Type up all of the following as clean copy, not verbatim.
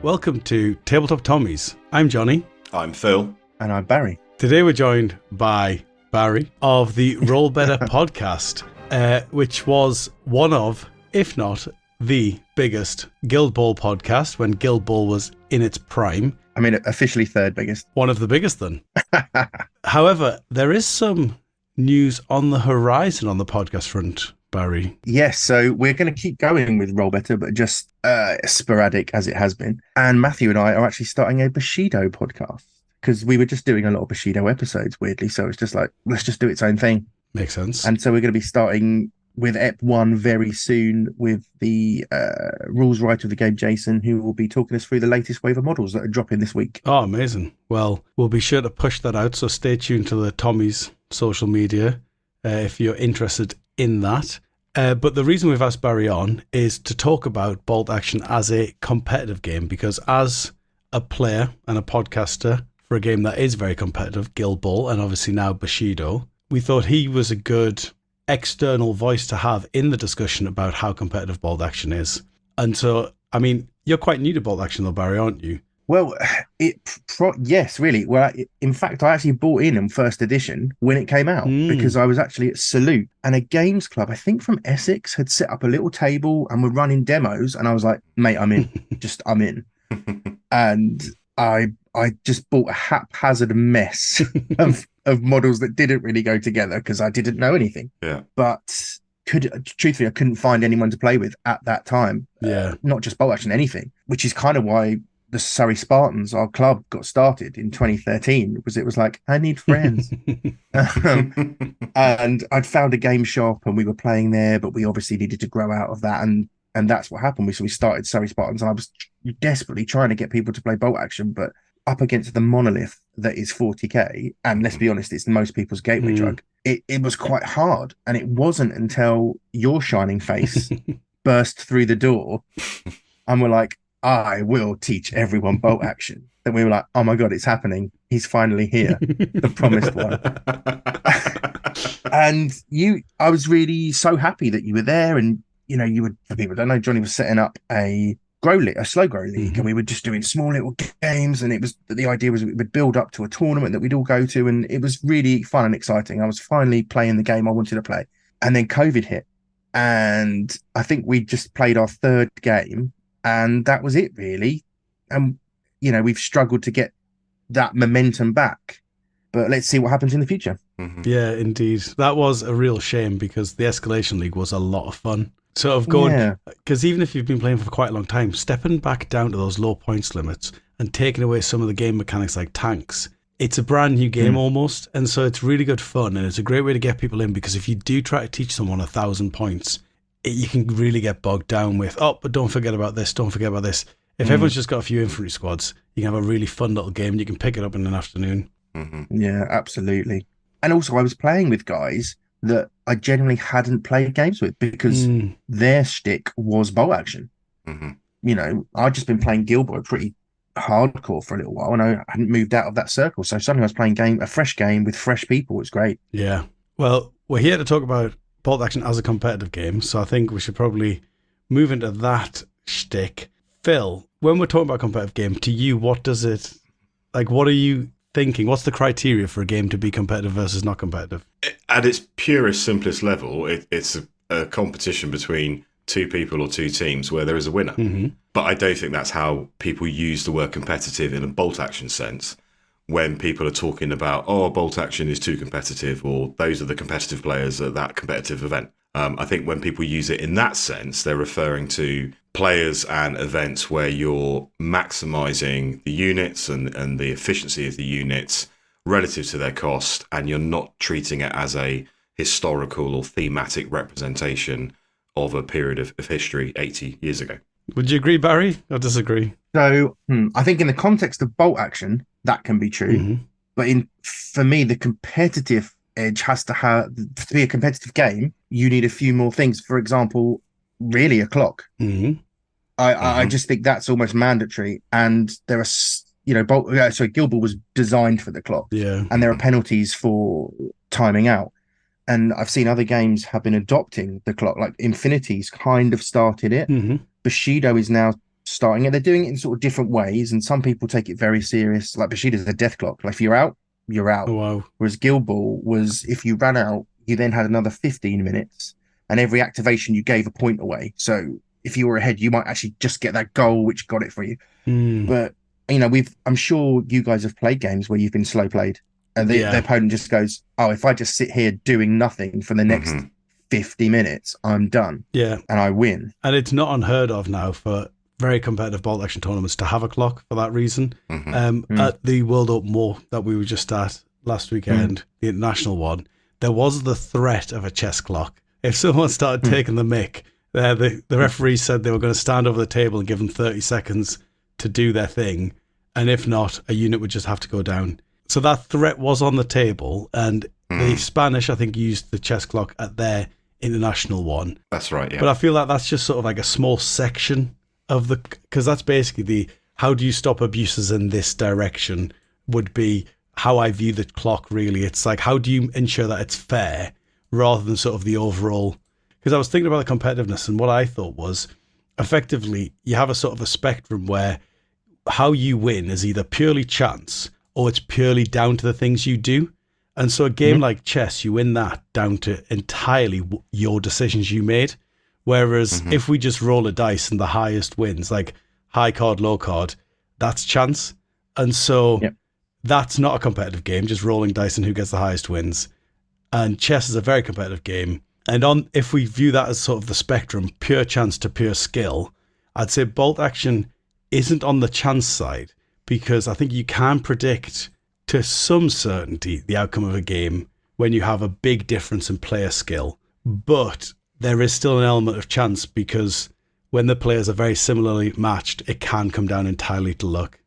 Welcome to Tabletop Tommies. I'm Johnny. I'm Phil. And I'm Barry. Today we're joined by Barry of the Roll Better podcast, which was one of, if not the biggest Guild Ball podcast when Guild Ball was in its prime. I mean, officially third biggest. One of the biggest then. However, there is some news on the horizon on the podcast front, Barry. Yes, so we're going to keep going with Roll Better, but just sporadic as it has been. And Matthew and I are actually starting a Bushido podcast because we were just doing a lot of Bushido episodes, weirdly. So it's just like, let's just do its own thing. Makes sense. And so we're going to be starting with Ep.1 very soon with the rules writer of the game, Jason, who will be talking us through the latest wave of models that are dropping this week. Oh, amazing. Well, we'll be sure to push that out. So stay tuned to the Tommy's social media if you're interested in that. But the reason we've asked Barry on is to talk about Bolt Action as a competitive game, because as a player and a podcaster for a game that is very competitive, Guild Ball, and obviously now Bushido, we thought he was a good external voice to have in the discussion about how competitive Bolt Action is. And so, I mean, you're quite new to Bolt Action though, Barry, aren't you? Well, yes, really. Well, in fact, I actually bought in first edition when it came out because I was actually at Salute, and a games club, I think from Essex, had set up a little table and were running demos, and I was like, mate, I'm in. I'm in. And I just bought a haphazard mess of models that didn't really go together because I didn't know anything. Yeah. But truthfully, I couldn't find anyone to play with at that time. Yeah. Not just Bolt Action, anything, which is kind of why the Surrey Spartans, our club, got started in 2013, because it was like, I need friends. And I'd found a game shop and we were playing there, but we obviously needed to grow out of that. And that's what happened. We started Surrey Spartans, and I was desperately trying to get people to play Bolt Action, but up against the monolith that is 40k, and let's be honest, it's most people's gateway drug. It was quite hard. And it wasn't until your shining face burst through the door and we're like, I will teach everyone Bolt Action. Then we were like, oh my God, it's happening. He's finally here. The promised one. And I was really so happy that you were there. And, you know, for people who don't know, Johnny was setting up a slow grow league, and we were just doing small little games. And the idea was we would build up to a tournament that we'd all go to. And it was really fun and exciting. I was finally playing the game I wanted to play. And then COVID hit. And I think we just played our third game. And that was it, really. And, you know, we've struggled to get that momentum back. But let's see what happens in the future. Mm-hmm. Yeah, indeed. That was a real shame because the Escalation League was a lot of fun. Sort of going, because even if you've been playing for quite a long time, stepping back down to those low points limits and taking away some of the game mechanics like tanks, it's a brand new game almost. And so it's really good fun. And it's a great way to get people in, because if you do try to teach someone 1,000 points, you can really get bogged down with, but don't forget about this, don't forget about this. If everyone's just got a few infantry squads, you can have a really fun little game and you can pick it up in an afternoon. Mm-hmm. Yeah, absolutely. And also I was playing with guys that I generally hadn't played games with because their shtick was Bolt Action. Mm-hmm. You know, I'd just been playing Guild Ball pretty hardcore for a little while, and I hadn't moved out of that circle. So suddenly I was playing a fresh game with fresh people. It's great. Yeah. Well, we're here to talk about Bolt Action as a competitive game, so I think we should probably move into that shtick. Phil, when we're talking about a competitive game, to you, what are you thinking? What's the criteria for a game to be competitive versus not competitive? At its purest, simplest level, it's a competition between two people or two teams where there is a winner. Mm-hmm. But I don't think that's how people use the word competitive in a Bolt Action sense. When people are talking about, Bolt Action is too competitive, or those are the competitive players at that competitive event. I think when people use it in that sense, they're referring to players and events where you're maximizing the units and the efficiency of the units relative to their cost, and you're not treating it as a historical or thematic representation of a period of history 80 years ago. Would you agree, Barry, or disagree? So I think in the context of Bolt Action, that can be true. Mm-hmm. But for me, the competitive edge has to be a competitive game, you need a few more things. For example, really a clock. Mm-hmm. I just think that's almost mandatory. And there are, Guild Ball was designed for the clock. Yeah. And there are penalties for timing out. And I've seen other games have been adopting the clock, like Infinity's kind of started it. Mm-hmm. Bushido is now starting it. They're doing it in sort of different ways, and some people take it very serious. Like Bushida's a death clock. Like if you're out, you're out. Oh, wow. Whereas Guild Ball was, if you ran out, you then had another 15 minutes, and every activation you gave a point away. So if you were ahead, you might actually just get that goal, which got it for you. But I'm sure you guys have played games where you've been slow played, and the opponent just goes, "Oh, if I just sit here doing nothing for the next 50 minutes, I'm done." Yeah, and I win. And it's not unheard of now for very competitive bolt action tournaments to have a clock for that reason. At the World Open War that we were just at last weekend, the international one, there was the threat of a chess clock. If someone started taking the mick, the referee said they were going to stand over the table and give them 30 seconds to do their thing, and if not, a unit would just have to go down. So that threat was on the table, and the Spanish, I think, used the chess clock at their international one. That's right, yeah. But I feel like that's just sort of like a small section of the, because that's basically the how do you stop abuses in this direction would be how I view the clock, really. It's like, how do you ensure that it's fair rather than sort of the overall, because I was thinking about the competitiveness, and what I thought was effectively you have a sort of a spectrum where how you win is either purely chance or it's purely down to the things you do. And so a game like chess, you win that down to entirely your decisions you made. Whereas if we just roll a dice and the highest wins, like high card, low card, that's chance. And so that's not a competitive game, just rolling dice and who gets the highest wins. And chess is a very competitive game. And if we view that as sort of the spectrum, pure chance to pure skill, I'd say bolt action isn't on the chance side, because I think you can predict to some certainty the outcome of a game when you have a big difference in player skill. But there is still an element of chance, because when the players are very similarly matched, it can come down entirely to luck.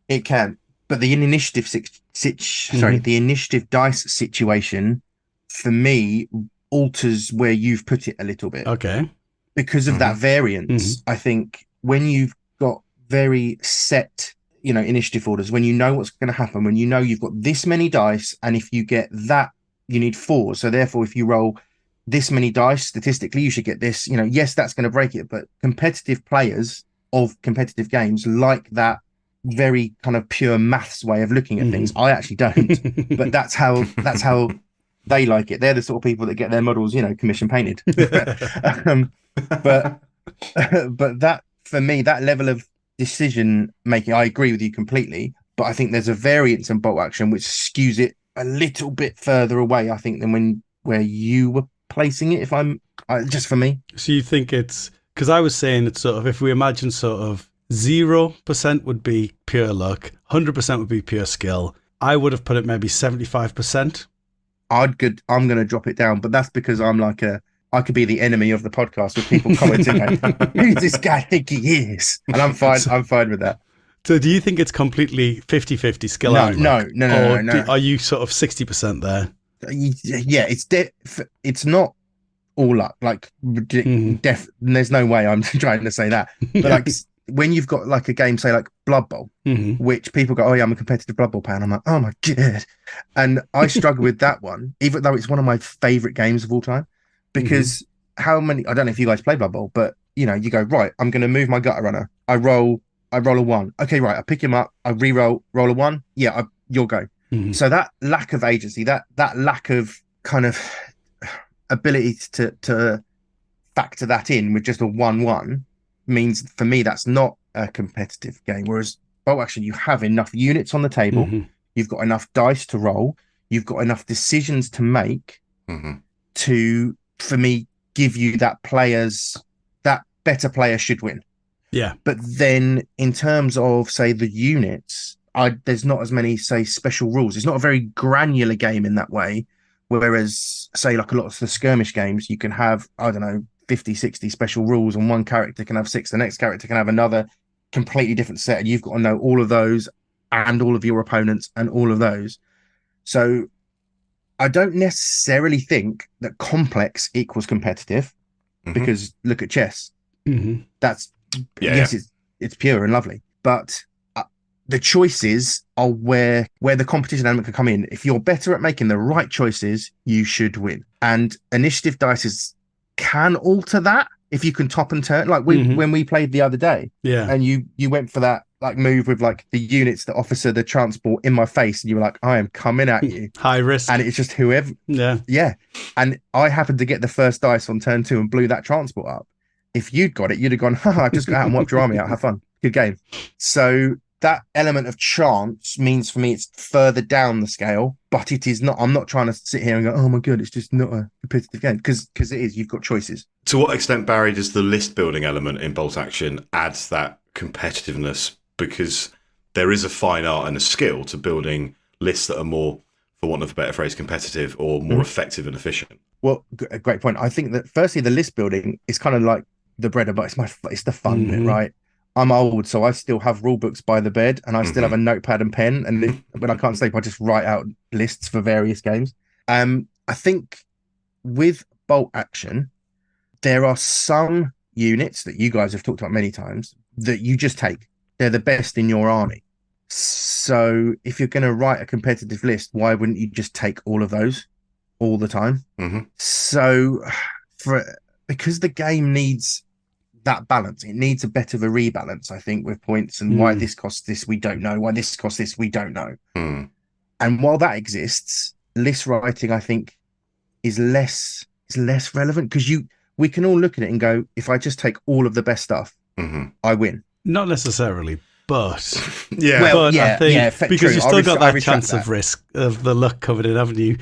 It can, but the initiative the initiative dice situation for me alters where you've put it a little bit. Okay. Because of that variance, I think when you've got very set, initiative orders, when you know what's going to happen, when you know you've got this many dice, and if you get that, you need 4. So therefore, if you roll this many dice, statistically, you should get this. Yes, that's going to break it, but competitive players of competitive games like that very kind of pure maths way of looking at things. I actually don't, but that's how they like it. They're the sort of people that get their models, commission painted. But that, for me, that level of decision making, I agree with you completely. But I think there's a variance in bolt action which skews it a little bit further away, I think, than where you were placing it. Just for me. So you think it's, because I was saying it's sort of, if we imagine sort of 0% would be pure luck, 100% would be pure skill. I would have put it maybe 75%. I'm going to drop it down, but that's because I'm like I could be the enemy of the podcast with people commenting, who does this guy think he is? And I'm fine. I'm fine with that. So do you think it's completely 50-50 skill and luck? No. Are you sort of 60% there? Yeah, it's not all luck. Like, there's no way I'm trying to say that. But like, when you've got like a game, say like Blood Bowl, which people go, "Oh yeah, I'm a competitive Blood Bowl fan." I'm like, "Oh my god," and I struggle with that one, even though it's one of my favorite games of all time. Because how many? I don't know if you guys play Blood Bowl, but you go, right, I'm going to move my gutter runner. I roll a 1. Okay, right, I pick him up. I re-roll, roll a 1. Yeah, you'll go. So that lack of agency, that lack of kind of ability to factor that in with just a 1-1 means, for me, that's not a competitive game. Whereas bolt action, you have enough units on the table, you've got enough dice to roll, you've got enough decisions to make to, for me, give you that better player should win. Yeah. But then in terms of, say, the units, there's not as many, say, special rules. It's not a very granular game in that way. Whereas, say, like a lot of the skirmish games, you can have, I don't know, 50, 60 special rules, and one character can have 6. The next character can have another completely different set. And you've got to know all of those and all of your opponents and all of those. So I don't necessarily think that complex equals competitive, because look at chess. That's, it's pure and lovely, but the choices are where the competition element can come in. If you're better at making the right choices, you should win. And initiative dice can alter that, if you can top and turn, like when we played the other day, Yeah. and you went for that like move with like the units, the officer, the transport in my face, and you were like, I am coming at you. High risk. And it's just whoever. Yeah. And I happened to get the first dice on turn 2 and blew that transport up. If you'd got it, you'd have gone, haha, just go out and wipe your army out, have fun. Good game. So that element of chance means for me it's further down the scale, but it is not. I'm not trying to sit here and go, oh my god, it's just not a competitive game, because it is. You've got choices. To what extent, Barry, does the list building element in Bolt Action add that competitiveness? Because there is a fine art and a skill to building lists that are more, for want of a better phrase, competitive or more effective and efficient. Well, a great point. I think that firstly, the list building is kind of like the bread and butter. It's the fun bit, right? I'm old, so I still have rule books by the bed, and I still have a notepad and pen. And when I can't sleep, I just write out lists for various games. I think with Bolt Action, there are some units that you guys have talked about many times that you just take. They're the best in your army. So if you're going to write a competitive list, why wouldn't you just take all of those all the time? So because the game needs that balance, it needs a bit of a rebalance, I think, with points and why this costs this, we don't know. Why this costs this, we don't know. And while that exists, list writing, I think, is less relevant, because we can all look at it and go, if I just take all of the best stuff, I win. Not necessarily, but I think because you still got that chance of risk of the luck covered in, haven't you?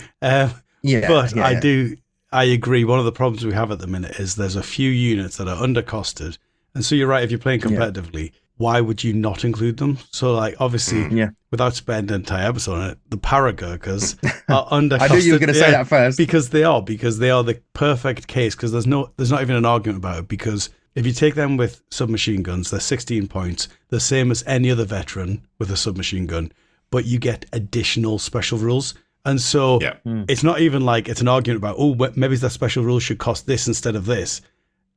I agree. One of the problems we have at the minute is there's a few units that are undercosted, and so you're right. If you're playing competitively, why would you not include them? So, like, obviously, without spending an entire episode on it, the Paragurkas are undercosted. I knew you were going to say that first, because they are the perfect case. Because there's not even an argument about it. Because if you take them with submachine guns, they're 16 points, the same as any other veteran with a submachine gun, but you get additional special rules. And so it's not even like it's an argument about, oh, maybe their special rule should cost this instead of this.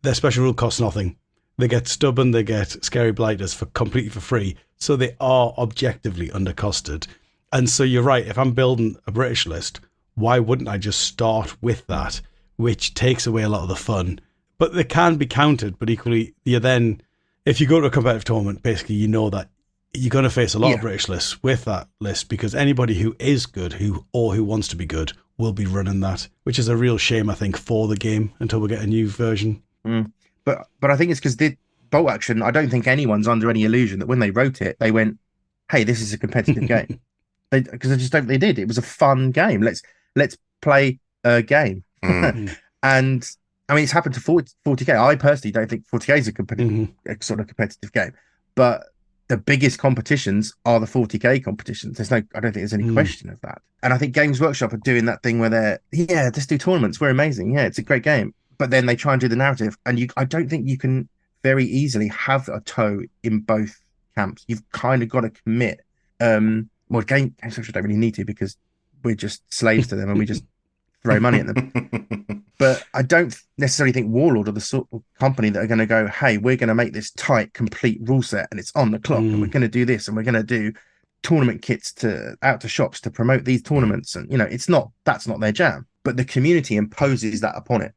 Their special rule costs nothing. They get stubborn, they get scary blighters completely for free. So they are objectively undercosted. And so you're right, if I'm building a British list, why wouldn't I just start with that, which takes away a lot of the fun? But they can be counted, but equally, if you go to a competitive tournament, basically you know that you're going to face a lot of British lists with that list, because anybody who is good who wants to be good will be running that, which is a real shame, I think, for the game until we get a new version. But I think it's because the Bolt Action, I don't think anyone's under any illusion that when they wrote it, they went, hey, this is a competitive game. Because I just don't think they did. It was a fun game. Let's play a game. And I mean, it's happened to 40K. I personally don't think 40K is a sort of competitive game, but the biggest competitions are the 40K competitions. I don't think there's any question of that. And I think Games Workshop are doing that thing where let's do tournaments. We're amazing. Yeah, it's a great game. But then they try and do the narrative. And I don't think you can very easily have a toe in both camps. You've kind of got to commit. Games Workshop don't really need to, because we're just slaves to them and we just throw money at them. But I don't necessarily think Warlord are the sort of company that are going to go, hey, we're going to make this tight, complete rule set and it's on the clock and we're going to do this and we're going to do tournament kits out to shops to promote these tournaments. And, that's not their jam. But the community imposes that upon it.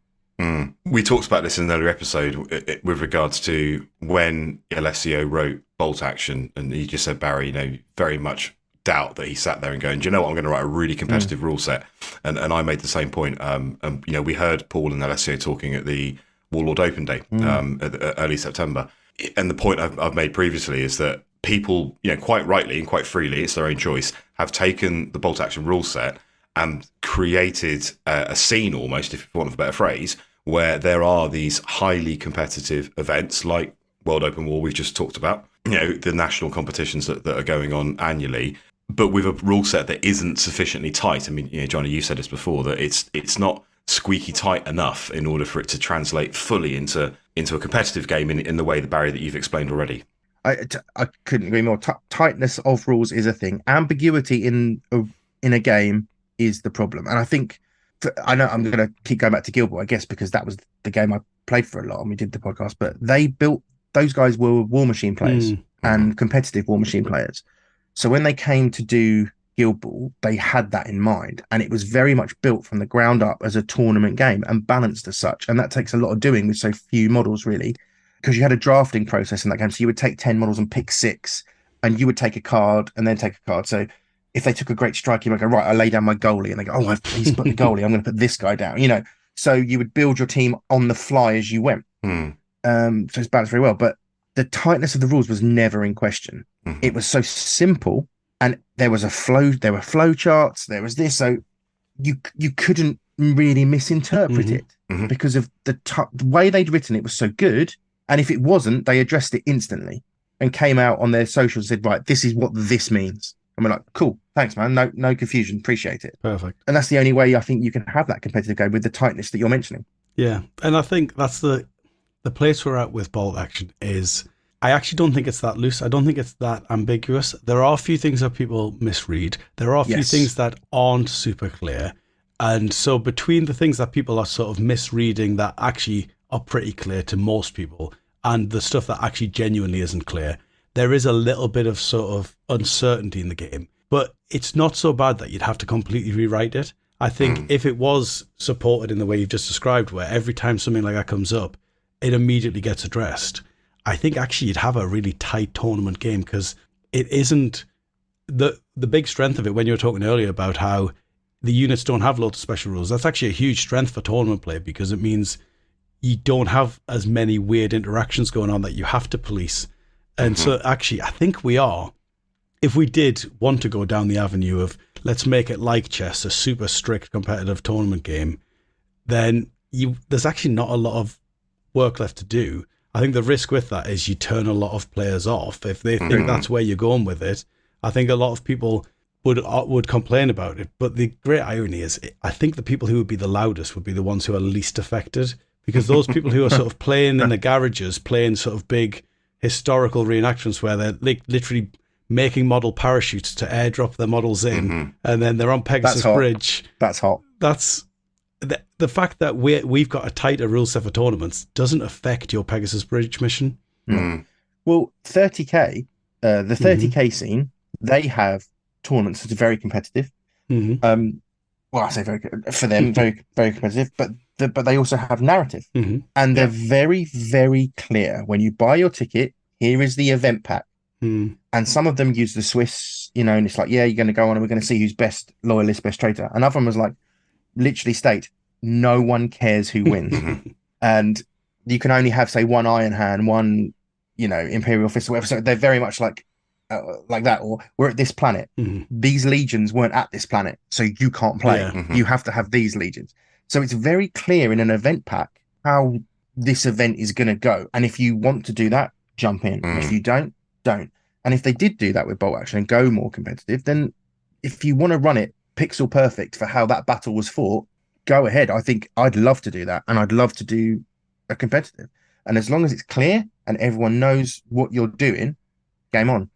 We talked about this in an earlier episode with regards to when LSEO wrote Bolt Action, and he just said, Barry, very much doubt that he sat there and going, do you know what, I'm going to write a really competitive rule set. And I made the same point. We heard Paul and LSEO talking at the Warlord Open Day early September. And the point I've made previously is that people, quite rightly and quite freely, it's their own choice, have taken the Bolt Action rule set and created a scene almost, if you want a better phrase, where there are these highly competitive events like World Open War we've just talked about, the national competitions that are going on annually, but with a rule set that isn't sufficiently tight. I mean, Johnny, you said this before, that it's not squeaky tight enough in order for it to translate fully into a competitive game in the way, Barry, that you've explained already. I couldn't agree more. Tightness of rules is a thing. Ambiguity in a game is the problem. And I think, I know I'm going to keep going back to Guild Ball, I guess, because that was the game I played for a lot and we did the podcast, but those guys were War Machine players and competitive War Machine players. So when they came to do Guild Ball, they had that in mind, and it was very much built from the ground up as a tournament game and balanced as such. And that takes a lot of doing with so few models, really, because you had a drafting process in that game. So you would take 10 models and pick 6, and you would take a card and then take a card. So if they took a great strike, you might go, right, I lay down my goalie, and they go, oh, he's put the goalie, I'm going to put this guy down, So you would build your team on the fly as you went. So it's balanced very well. But the tightness of the rules was never in question. It was so simple, and there were flow charts, there was this, so you couldn't really misinterpret it because of the way they'd written it was so good. And if it wasn't, they addressed it instantly and came out on their socials and said, right, this is what this means. And we're like, cool, thanks, man. No confusion. Appreciate it. Perfect. And that's the only way I think you can have that competitive game, with the tightness that you're mentioning. Yeah. And I think that's the place we're at with bolt action is, I actually don't think it's that loose. I don't think it's that ambiguous. There are a few things that people misread. There are a few things that aren't super clear. And so between the things that people are sort of misreading that actually are pretty clear to most people, and the stuff that actually genuinely isn't clear, there is a little bit of sort of uncertainty in the game. But it's not so bad that you'd have to completely rewrite it. I think if it was supported in the way you've just described, where every time something like that comes up, it immediately gets addressed, I think actually you'd have a really tight tournament game, because it isn't the big strength of it. When you were talking earlier about how the units don't have loads of special rules, that's actually a huge strength for tournament play, because it means you don't have as many weird interactions going on that you have to police. And so actually, I think if we did want to go down the avenue of let's make it like chess, a super strict competitive tournament game, then there's actually not a lot of work left to do. I think the risk with that is you turn a lot of players off if they think that's where you're going with it. I think a lot of people would complain about it. But the great irony is, I think the people who would be the loudest would be the ones who are least affected, because those people who are sort of playing in the garages, playing sort of big historical reenactments where they're literally making model parachutes to airdrop their models in, and then they're on Pegasus Bridge. That's hot. That's the fact that we've got a tighter rule set for tournaments doesn't affect your Pegasus Bridge mission. Well, 30k, the 30k scene, they have tournaments that are very competitive. Well, I say very for them, very very competitive, but they also have narrative, and they're very very clear. When you buy your ticket, here is the event pack, and some of them use the Swiss, and it's like, yeah, you're going to go on and we're going to see who's best loyalist, best traitor. Another one was like, literally state, no one cares who wins, and you can only have, say, one Iron Hand, one Imperial Fist or whatever. So they're very much like that, or we're at this planet. These legions weren't at this planet, so you can't play. You have to have these legions. So it's very clear in an event pack how this event is going to go. And if you want to do that, jump in. If you don't. And if they did do that with bolt action and go more competitive, then if you want to run it pixel perfect for how that battle was fought, go ahead. I think I'd love to do that, and I'd love to do a competitive. And as long as it's clear and everyone knows what you're doing, game on.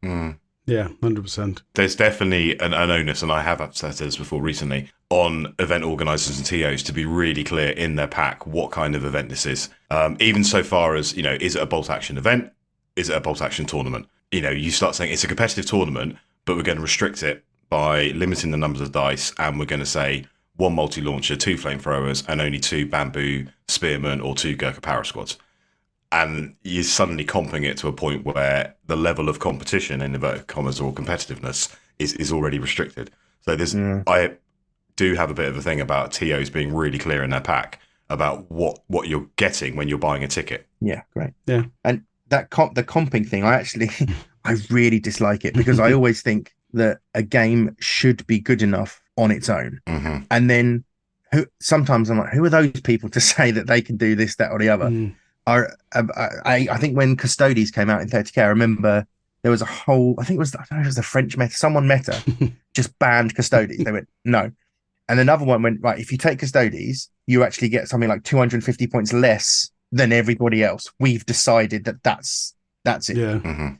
Yeah, 100%. There's definitely an onus, and I have said this before recently, on event organisers and TOs to be really clear in their pack what kind of event this is. Even so far as, is it a bolt action event? Is it a bolt action tournament? You start saying it's a competitive tournament, but we're going to restrict it by limiting the numbers of dice, and we're going to say 1 multi-launcher, 2 flamethrowers, and only 2 bamboo spearmen or 2 Gurkha power squads. And you're suddenly comping it to a point where the level of competition, in inverted commas, or competitiveness is already restricted. So I do have a bit of a thing about TOs being really clear in their pack about what you're getting when you're buying a ticket. Yeah, great. Yeah. And the comping thing, I really dislike it, because I always think that a game should be good enough on its own. And then sometimes I'm like, who are those people to say that they can do this, that, or the other? I think when Custodes came out in 30k, I remember there was a whole, I don't know if it was the French meta, someone meta just banned Custodes. They went, no. And another one went, right, if you take Custodes, you actually get something like 250 points less than everybody else. We've decided that's it. Yeah.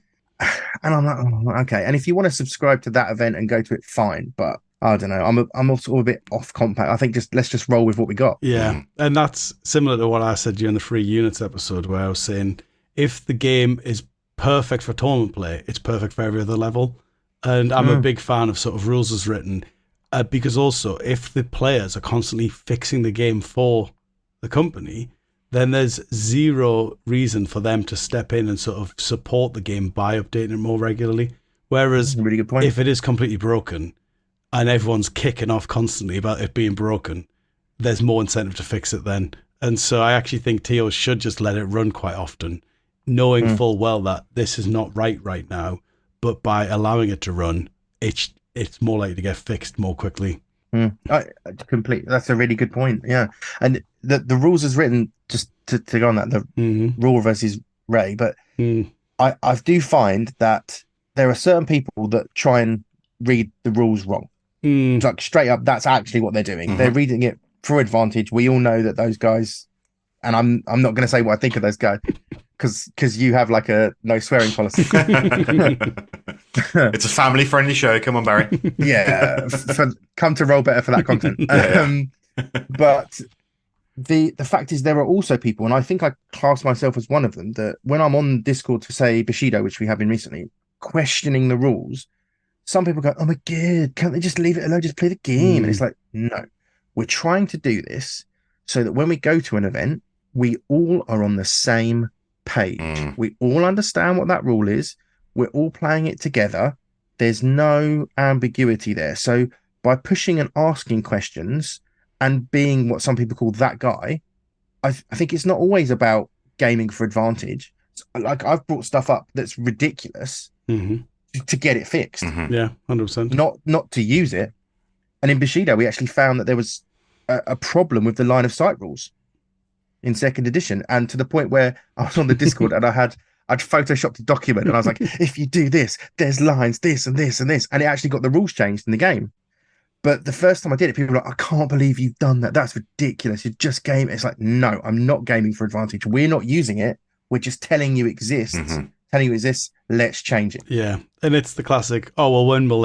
And I'm like, oh, okay. And if you want to subscribe to that event and go to it, fine. But I don't know. I'm also a bit off compact. I think let's just roll with what we got. Yeah. And that's similar to what I said during the free units episode, where I was saying, if the game is perfect for tournament play, it's perfect for every other level. And I'm a big fan of sort of rules as written, because also if the players are constantly fixing the game for the company, then there's zero reason for them to step in and sort of support the game by updating it more regularly. Whereas Really good point. if it is completely broken and everyone's kicking off constantly about it being broken, there's more incentive to fix it then. And so I actually think TOs should just let it run quite often, knowing full well that this is not right now, but by allowing it to run, it's more likely to get fixed more quickly. That's a really good point. Yeah. And the rules as written, just to go on that, the rule versus RAI, but I do find that there are certain people that try and read the rules wrong. Like straight up, that's actually what they're doing. They're reading it for advantage. We all know that those guys, and I'm not going to say what I think of those guys, because you have like a no swearing policy. It's a family friendly show. Come on, Barry. Yeah, come to Roll Better for that content. But the fact is, there are also people, and I think I class myself as one of them, that when I'm on Discord for say Bushido, which we have been recently, questioning the rules, some people go, "Oh my god, can't they just leave it alone? Just play the game." And it's like, no, we're trying to do this so that when we go to an event, we all are on the same page. We all understand what that rule is. We're all playing it together. There's no ambiguity there. So by pushing and asking questions and being what some people call that guy, I think it's not always about gaming for advantage. Like I've brought stuff up that's ridiculous to get it fixed. Yeah, 100%. Not to use it. And in Bushido, we actually found that there was a problem with the line of sight rules in second edition, and to the point where I was on the Discord and I'd photoshopped a document and I was like, if you do this, there's lines, this and this and this, and it actually got the rules changed in the game. But the first time I did it, people were like, I can't believe you've done that. That's ridiculous. You're just gaming. It's like, no, I'm not gaming for advantage. We're not using it. We're just telling you it exists. Telling you it exists. Let's change it. Yeah. And it's the classic, oh, well, when will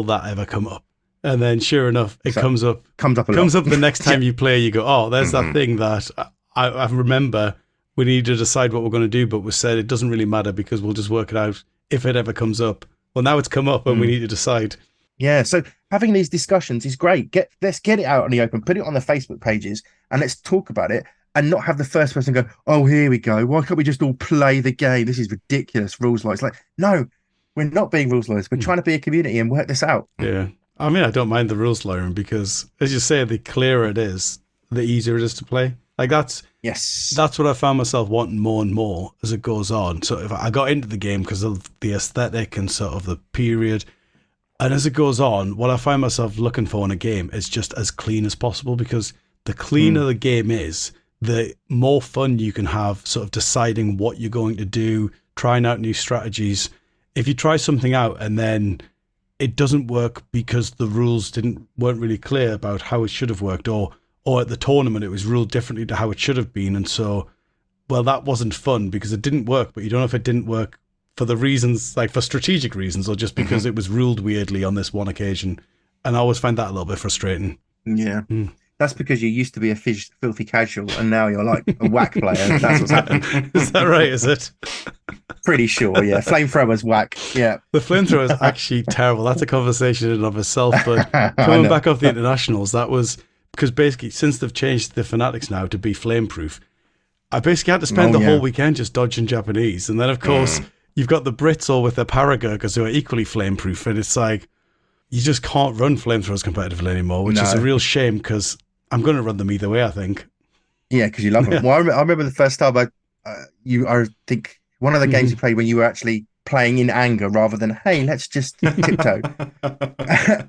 that ever come up? And then sure enough, it comes up the next time you play. You go, oh, there's that thing that I remember we need to decide what we're going to do, but we said it doesn't really matter because we'll just work it out if it ever comes up. Well, now it's come up and we need to decide. Yeah, so having these discussions is great. Let's get it out in the open, put it on the Facebook pages, and let's talk about it, and not have the first person go, oh, here we go. Why can't we just all play the game? This is ridiculous. Rules lawyers. Like, no, we're not being rules lawyers. We're trying to be a community and work this out. Yeah. I mean, I don't mind the rules lawyering because, as you say, the clearer it is, the easier it is to play. Like that's what I found myself wanting more and more as it goes on. So if I got into the game because of the aesthetic and sort of the period, and as it goes on, what I find myself looking for in a game is just as clean as possible, because the cleaner the game is, the more fun you can have sort of deciding what you're going to do, trying out new strategies. If you try something out and then it doesn't work because the rules weren't really clear about how it should have worked, or at the tournament it was ruled differently to how it should have been, and so, well, that wasn't fun because it didn't work, but you don't know if it didn't work for the reasons, like for strategic reasons, or just because it was ruled weirdly on this one occasion. And I always find that a little bit frustrating. Yeah. That's because you used to be a filthy casual and now you're like a whack player. That's what's happened. Is that right? Is it? Pretty sure, yeah. Flamethrower's whack, yeah. The flamethrower is actually terrible. That's a conversation in and of itself. But coming back off the internationals, that was because basically since they've changed the Fanatics now to be flameproof, I basically had to spend the whole weekend just dodging Japanese. And then, of course, you've got the Brits all with their Paragurkas who are equally flameproof. And it's like, you just can't run flamethrowers competitively anymore, which is a real shame because I'm going to run them either way, I think. Yeah, because you love them. Well, I remember the first time I think one of the games you played when you were actually playing in anger rather than, hey, let's just tiptoe.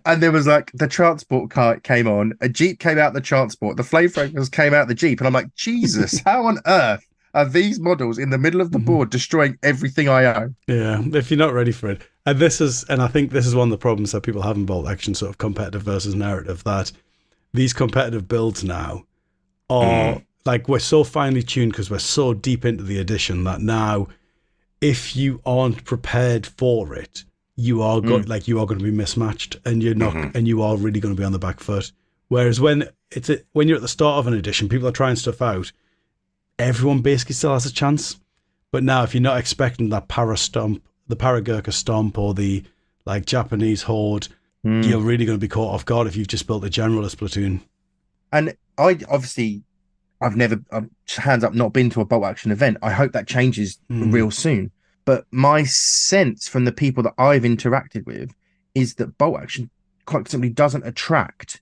And there was like the transport car came on, a Jeep came out the transport, the flamethrowers came out the Jeep. And I'm like, Jesus, how on earth are these models in the middle of the board destroying everything I own? Yeah, if you're not ready for it. And I think this is one of the problems that people have in Bolt Action, sort of competitive versus narrative, that these competitive builds now are like, we're so finely tuned because we're so deep into the edition that now if you aren't prepared for it, you are going to be mismatched, and you're not, and you are really going to be on the back foot. Whereas when you're at the start of an edition, people are trying stuff out, everyone basically still has a chance. But now if you're not expecting that the Paragurka stomp or the like Japanese Horde, you're really going to be caught off guard if you've just built a generalist platoon. And I've never, hands up, not been to a bolt action event. I hope that changes real soon. But my sense from the people that I've interacted with is that bolt action quite simply doesn't attract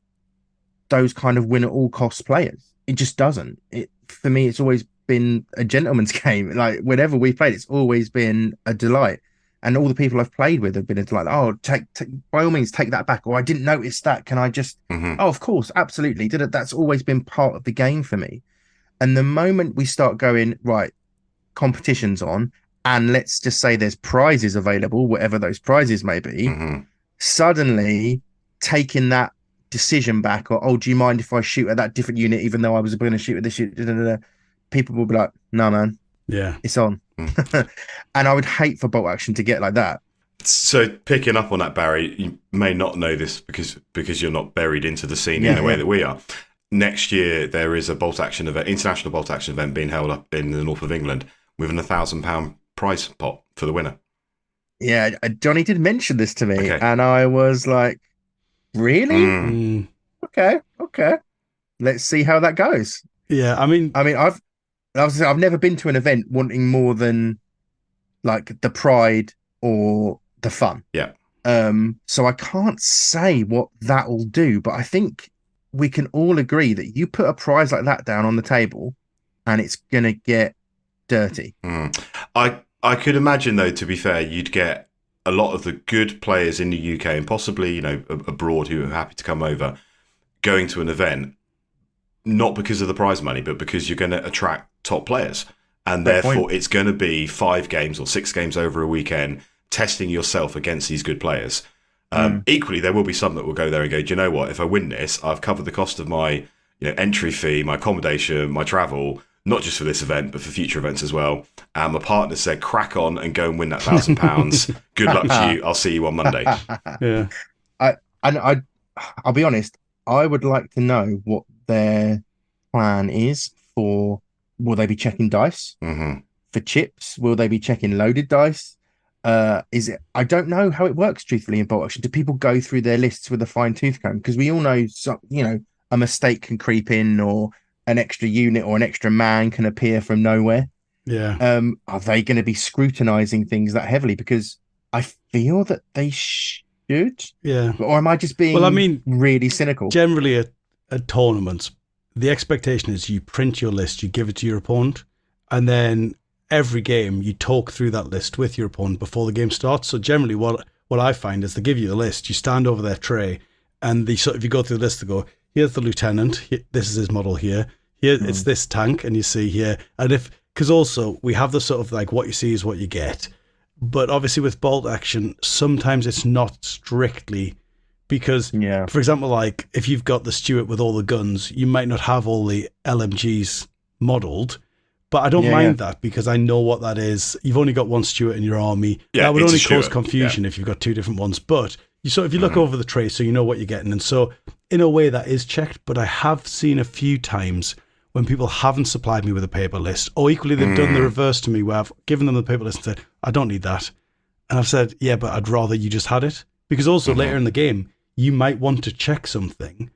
those kind of win at all costs players. It just doesn't. For me, it's always been a gentleman's game. Like whenever we played, it's always been a delight. And all the people I've played with have been like, oh, take by all means, take that back. Or I didn't notice that. Can I just? Oh, of course, absolutely. That's always been part of the game for me. And the moment we start going, right, competition's on, and let's just say there's prizes available, whatever those prizes may be, suddenly taking that decision back, or, oh, do you mind if I shoot at that different unit, even though I was going to shoot at this unit? People will be like, no, man. Yeah. It's on. And I would hate for bolt action to get like that. So picking up on that, Barry, you may not know this because you're not buried into the scene in the way that we are. Next year, there is a bolt action event, international bolt action event being held up in the north of England with an £1,000 prize pot for the winner. Yeah, Johnny did mention this to me, and I was like, really? Okay. Let's see how that goes. Yeah, I mean, I've never been to an event wanting more than like the pride or the fun. Yeah. So I can't say what that'll do, but I think we can all agree that you put a prize like that down on the table and it's going to get dirty. I could imagine, though, to be fair, you'd get a lot of the good players in the UK and possibly, abroad who are happy to come over going to an event, not because of the prize money, but because you're going to attract top players. And therefore, it's going to be 5 games or 6 games over a weekend, testing yourself against these good players. Equally, there will be some that will go there and go, do you know what? If I win this, I've covered the cost of my entry fee, my accommodation, my travel, not just for this event, but for future events as well. And my partner said, crack on and go and win that £1,000. Good luck to you. I'll see you on Monday. Yeah. I'll be honest, I would like to know what their plan is for, will they be checking dice? For chips? Will they be checking loaded dice? I don't know how it works, truthfully, in bolt action. Do people go through their lists with a fine tooth comb? Because we all know, a mistake can creep in, or an extra unit or an extra man can appear from nowhere. Yeah. Are they going to be scrutinizing things that heavily? Because I feel that they should. Yeah. Or am I just being really cynical? Generally, at tournaments, the expectation is you print your list, you give it to your opponent, and then every game you talk through that list with your opponent before the game starts. So generally what I find is they give you the list, you stand over their tray, and if you go through the list, they go, here's the lieutenant, this is his model here, it's this tank, and you see here, and because also we have the sort of like what you see is what you get, but obviously with bolt action, sometimes it's not strictly, because for example, like if you've got the Stuart with all the guns, you might not have all the LMGs modeled. But I don't mind that, because I know what that is. You've only got one Stuart in your army. That would only cause confusion if you've got 2 different ones. But if you look over the tray, so you know what you're getting. And so in a way that is checked, but I have seen a few times when people haven't supplied me with a paper list, or equally they've done the reverse to me, where I've given them the paper list and said, I don't need that. And I've said, yeah, but I'd rather you just had it. Because also later in the game, you might want to check something.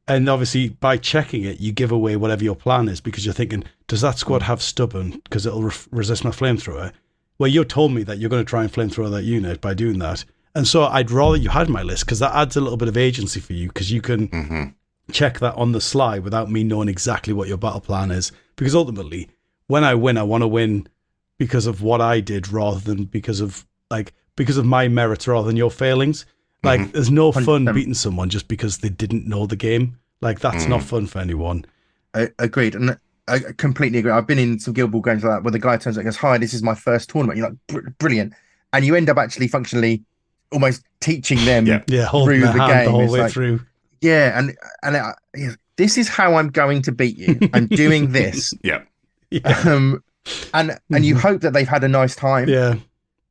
And obviously, by checking it, you give away whatever your plan is, because you're thinking, does that squad have stubborn? Because it'll resist my flamethrower. Well, you told me that you're going to try and flamethrower that unit by doing that. And so I'd rather you had my list, because that adds a little bit of agency for you, because you can check that on the sly without me knowing exactly what your battle plan is. Because ultimately, when I win, I want to win because of what I did, rather than because of my merits rather than your failings. Like, there's no fun beating someone just because they didn't know the game. Like, that's not fun for anyone. Agreed. And I completely agree. I've been in some Guild Ball games like that where the guy turns up and goes, hi, this is my first tournament. You're like, brilliant. And you end up actually functionally almost teaching them holding through the the hand game. the whole way through. Yeah, and this is how I'm going to beat you. I'm doing this. And you hope that they've had a nice time. Yeah.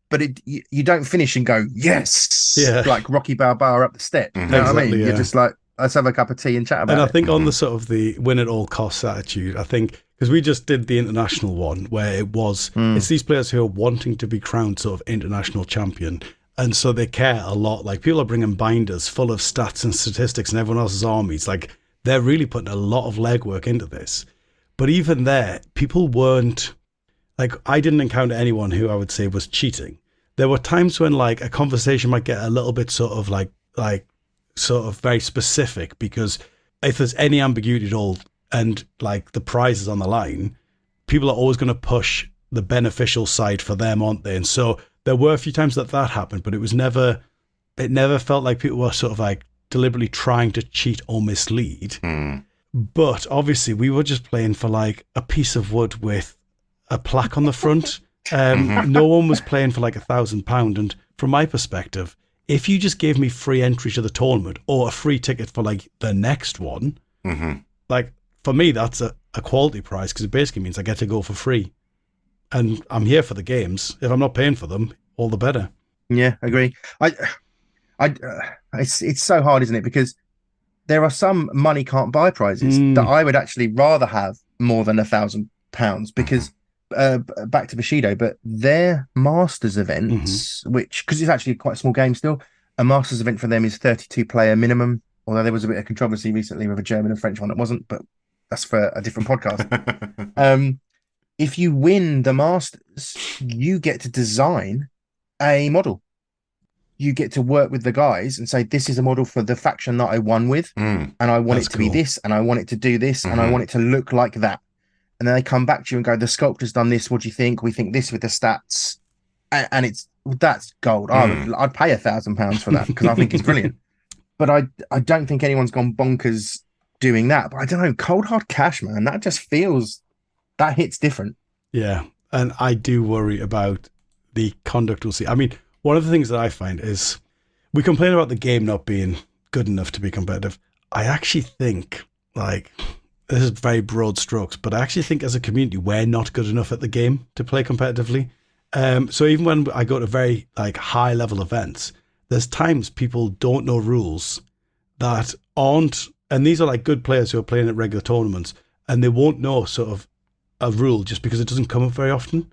But you don't finish and go, yes, like Rocky Balboa up the step. You know what I mean? You're just like, let's have a cup of tea and chat about it. And I think on the sort of the win at all costs attitude, I think, because we just did the international one where it's these players who are wanting to be crowned sort of international champion. And so they care a lot. Like, people are bringing binders full of stats and statistics and everyone else's armies. Like, they're really putting a lot of legwork into this. But even there, people weren't, like, I didn't encounter anyone who I would say was cheating. There were times when, like, a conversation might get a little bit sort of sort of very specific, because if there's any ambiguity at all and like the prize is on the line, people are always going to push the beneficial side for them, aren't they? And so there were a few times that happened, but it never felt like people were sort of like deliberately trying to cheat or mislead. But obviously we were just playing for like a piece of wood with a plaque on the front. No one was playing for like £1,000. And from my perspective, if you just gave me free entry to the tournament or a free ticket for like the next one, like for me, that's a quality prize, because it basically means I get to go for free. And I'm here for the games. If I'm not paying for them, all the better. Yeah, I agree. It's so hard, isn't it? Because there are some money can't buy prizes that I would actually rather have more than £1,000, because back to Bushido, but their Masters events, which, because it's actually quite a small game still, a Masters event for them is 32 player minimum. Although there was a bit of controversy recently with a German and French one that wasn't, but that's for a different podcast. If you win the Masters, you get to design a model. You get to work with the guys and say, this is a model for the faction that I won with, and I want it to be this, and I want it to do this, and I want it to look like that. And then they come back to you and go, the sculptor's done this, what do you think? We think this with the stats. And that's gold. I'd pay £1,000 for that, because I think it's brilliant. But I don't think anyone's gone bonkers doing that. But I don't know, cold hard cash, man, that just feels, that hits different. Yeah. And I do worry about the conduct we'll see. I mean, one of the things that I find is we complain about the game not being good enough to be competitive. I actually think, like, this is very broad strokes, but I actually think as a community, we're not good enough at the game to play competitively. So even when I go to very like high level events, there's times people don't know rules that aren't, and these are like good players who are playing at regular tournaments, and they won't know sort of a rule just because it doesn't come up very often.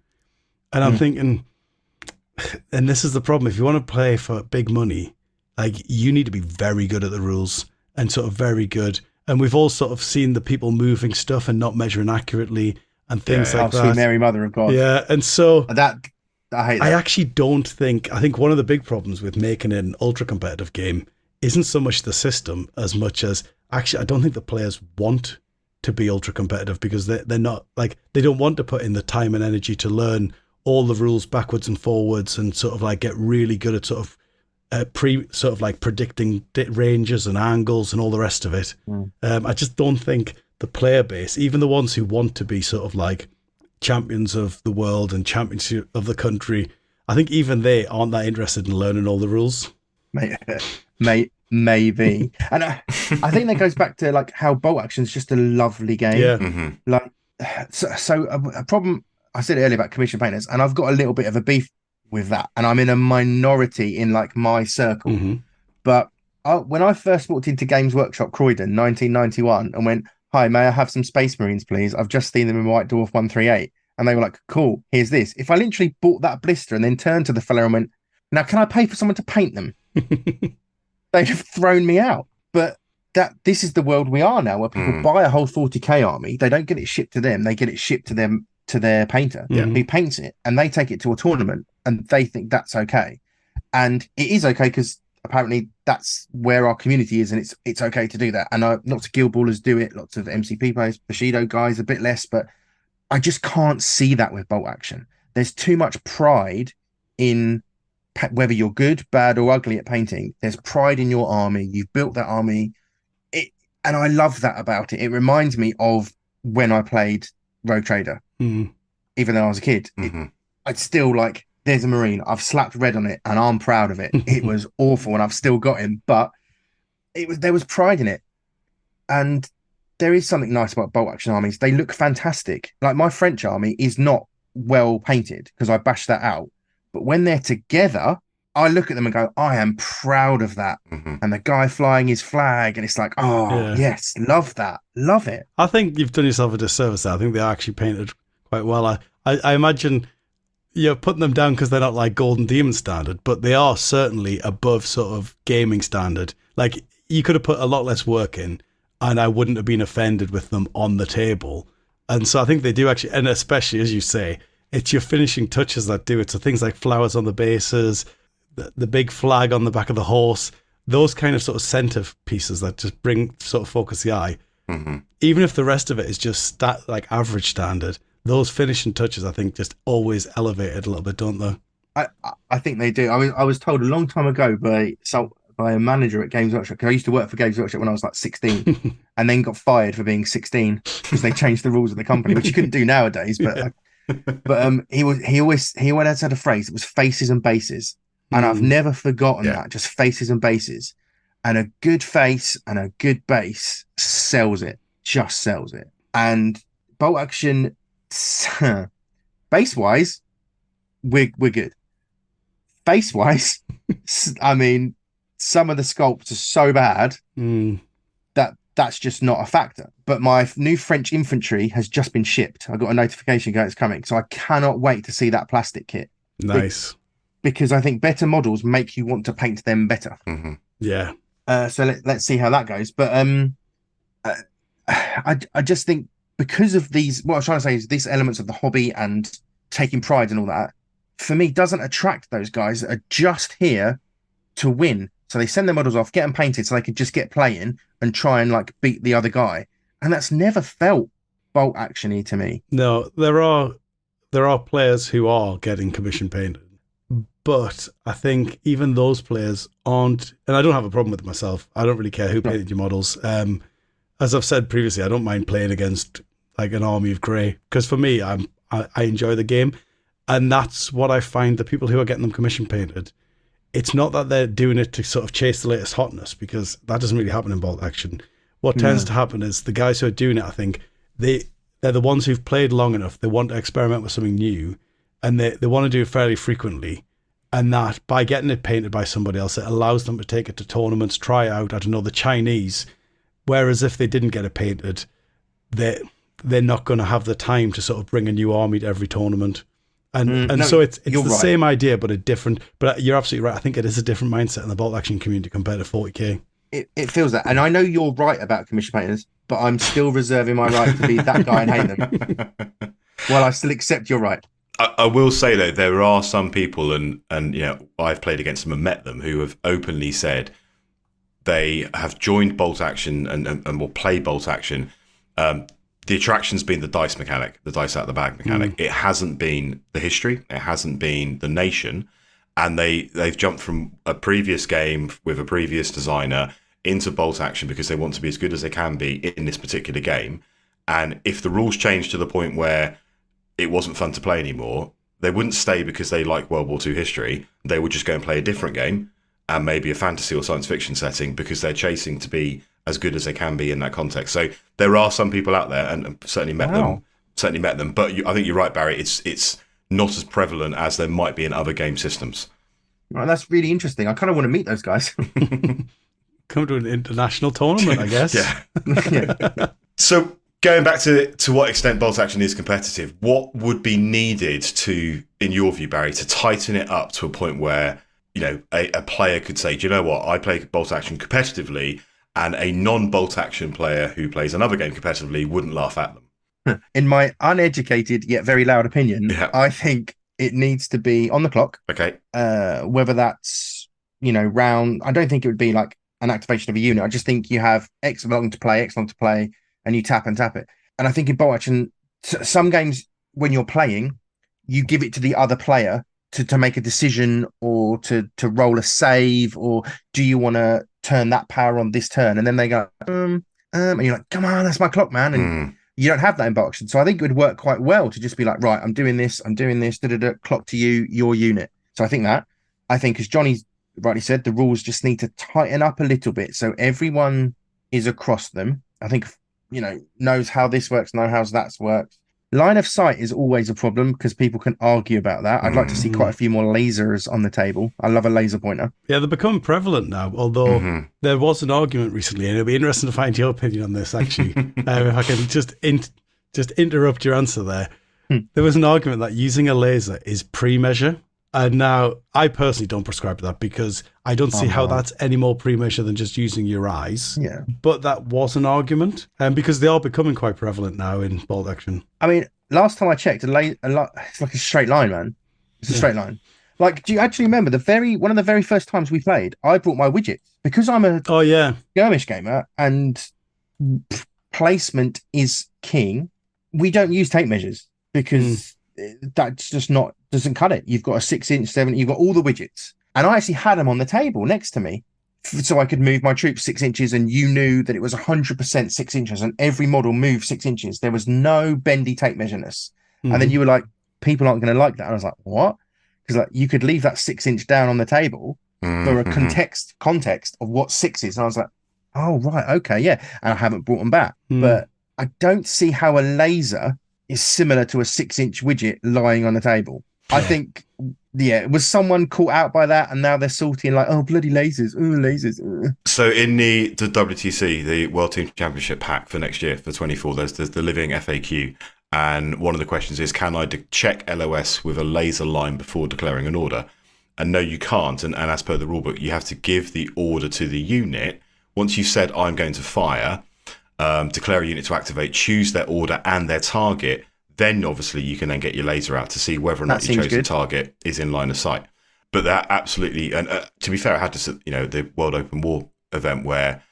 And I'm thinking, and this is the problem, if you want to play for big money, like, you need to be very good at the rules and sort of very good. And we've all sort of seen the people moving stuff and not measuring accurately and things like that. Sweet Mary, Mother of God. Yeah, and so that I hate that. I actually don't think, I think one of the big problems with making it an ultra competitive game isn't so much the system as much as, actually, I don't think the players want to be ultra competitive, because they're not, like, they don't want to put in the time and energy to learn all the rules backwards and forwards and sort of like get really good at sort of predicting ranges and angles and all the rest of it. I just don't think the player base, even the ones who want to be sort of like champions of the world and champions of the country, I think even they aren't that interested in learning all the rules. Maybe. And I think that goes back to like how Bolt Action is just a lovely game. Yeah. Like, so a problem, I said earlier about commission painters, and I've got a little bit of a beef with that, and I'm in a minority in like my circle. But when I first walked into Games Workshop Croydon 1991 and went, hi, may I have some Space Marines, please? I've just seen them in White Dwarf 138. And they were like, cool, here's this. If I literally bought that blister and then turned to the fellow and went, now, can I pay for someone to paint them? They'd have thrown me out. But this is the world we are now, where people buy a whole 40k army. They don't get it shipped to them. They get it shipped to them, to their painter who paints it, and they take it to a tournament and they think that's okay. And it is okay, because apparently that's where our community is, and it's okay to do that. And lots of guild ballers do it, lots of MCP players, Bushido guys a bit less, but I just can't see that with Bolt Action. There's too much pride in whether you're good, bad, or ugly at painting. There's pride in your army. You've built that army, and I love that about it. It reminds me of when I played Rogue Trader. Even though I was a kid, I'd still like, there's a Marine, I've slapped red on it and I'm proud of it. It was awful and I've still got him, but there was pride in it. And there is something nice about Bolt Action armies. They look fantastic. Like, my French army is not well painted because I bashed that out, but when they're together, I look at them and go, I am proud of that. And the guy flying his flag, and it's like, yes, love that, love it. I think you've done yourself a disservice there. I think they are actually painted quite well. I imagine you're putting them down because they're not like Golden Demon standard, but they are certainly above sort of gaming standard. Like, you could have put a lot less work in, and I wouldn't have been offended with them on the table. And so I think they do actually, and especially, as you say, it's your finishing touches that do it. So things like flowers on the bases, the big flag on the back of the horse, those kind of sort of center pieces that just sort of focus the eye. Mm-hmm. Even if the rest of it is just like average standard, those finishing touches, I think, just always elevate it a little bit, don't they? I think they do. I was told a long time ago by a manager at Games Workshop, because I used to work for Games Workshop when I was like 16, and then got fired for being 16 because they changed the rules of the company, which you couldn't do nowadays. But he always had a phrase. It was faces and bases, and I've never forgotten that. Just faces and bases, and a good face and a good base sells it. Just sells it. And bolt action, base wise, we're good. Face wise, I mean, some of the sculpts are so bad that that's just not a factor. But my new French infantry has just been shipped. I got a notification going it's coming. So I cannot wait to see that plastic kit. Nice. Because I think better models make you want to paint them better. Mm-hmm. Yeah. So let's see how that goes. But I just think because of these, what I'm trying to say is these elements of the hobby and taking pride and all that, for me, doesn't attract those guys that are just here to win. So they send their models off, get them painted so they can just get playing and try and like beat the other guy. And that's never felt bolt actiony to me. No, there are players who are getting commission painted, but I think even those players aren't, and I don't have a problem with it myself. I don't really care who painted your models. As I've said previously, I don't mind playing against like an army of grey, because for me, I enjoy the game. And that's what I find, the people who are getting them commission painted, it's not that they're doing it to sort of chase the latest hotness, because that doesn't really happen in bolt action. What tends to happen is the guys who are doing it, I think, they're the ones who've played long enough. They want to experiment with something new, and they want to do it fairly frequently. And that by getting it painted by somebody else, it allows them to take it to tournaments, try out, I don't know, the Chinese. Whereas if they didn't get it painted, they're not going to have the time to sort of bring a new army to every tournament. And so it's the right. same idea, but a different. But you're absolutely right. I think it is a different mindset in the bolt action community compared to 40k. It feels that, and I know you're right about commission painters, but I'm still reserving my right to be that guy and hate them. Well, I still accept you're right. I will say though, there are some people, and you know, I've played against them and met them, who have openly said they have joined bolt action and will play bolt action. The attraction's been the dice mechanic, the dice out of the bag mechanic. It hasn't been the history. It hasn't been the nation. And they've jumped from a previous game with a previous designer into bolt action because they want to be as good as they can be in this particular game. And if the rules change to the point where it wasn't fun to play anymore, they wouldn't stay because they like World War II history. They would just go and play a different game, and maybe a fantasy or science fiction setting, because they're chasing to be as good as they can be in that context. So there are some people out there, and certainly met them. But I think you're right, Barry. It's not as prevalent as there might be in other game systems. Well, that's really interesting. I kind of want to meet those guys. Come to an international tournament, I guess. Yeah. So going back to what extent bolt action is competitive, what would be needed to, in your view, Barry, to tighten it up to a point where, you know, a player could say, do you know what, I play bolt action competitively, and a non-bolt action player who plays another game competitively wouldn't laugh at them? In my uneducated yet very loud opinion, I think it needs to be on the clock. Okay. Whether that's, you know, round, I don't think it would be like an activation of a unit. I just think you have X long to play, and you tap it. And I think in bolt action, some games when you're playing, you give it to the other player to make a decision, or to roll a save, or do you want to turn that power on this turn? And then they go, and you're like, come on, that's my clock, man. And you don't have that in bolt action. So I think it would work quite well to just be like, right, I'm doing this, clock to you, your unit. So I think as Johnny rightly said, the rules just need to tighten up a little bit so everyone is across them. I think, you know, knows how this works, know how that works. Line of sight is always a problem because people can argue about that. I'd like to see quite a few more lasers on the table. I love a laser pointer. Yeah, they're becoming prevalent now, although there was an argument recently, and it'll be interesting to find your opinion on this, actually. If I can just interrupt your answer there. there was an argument that using a laser is pre-measure. And now I personally don't prescribe that because I don't see how that's any more pre-measure than just using your eyes. Yeah. But that was an argument, because they are becoming quite prevalent now in bolt action. I mean, last time I checked, it's like a straight line, man. It's a straight line. Like, do you actually remember one of the very first times we played? I brought my widgets because I'm a skirmish gamer and placement is king. We don't use tape measures because that's just doesn't cut it. You've got a 6-inch, 7. You've got all the widgets, and I actually had them on the table next to me, so I could move my troops 6 inches, and you knew that it was 100% 6 inches, and every model moved 6 inches. There was no bendy tape measureless. And then you were like, people aren't going to like that. And I was like, what? Because like you could leave that 6 inch down on the table for a context of what 6 is. And I was like, oh right, okay, yeah. And I haven't brought them back, but I don't see how a laser is similar to a 6-inch widget lying on the table. I think, was someone caught out by that, and now they're salty and like, oh, bloody lasers, lasers. So in the WTC, the World Team Championship pack for next year, for 24, there's the living FAQ, and one of the questions is, can I check LOS with a laser line before declaring an order? And no, you can't, and as per the rulebook, you have to give the order to the unit. Once you've said, I'm going to fire, declare a unit to activate, choose their order and their target, then obviously you can then get your laser out to see whether or not your chosen target is in line of sight. But that absolutely, and to be fair, I had this, the World Open War event where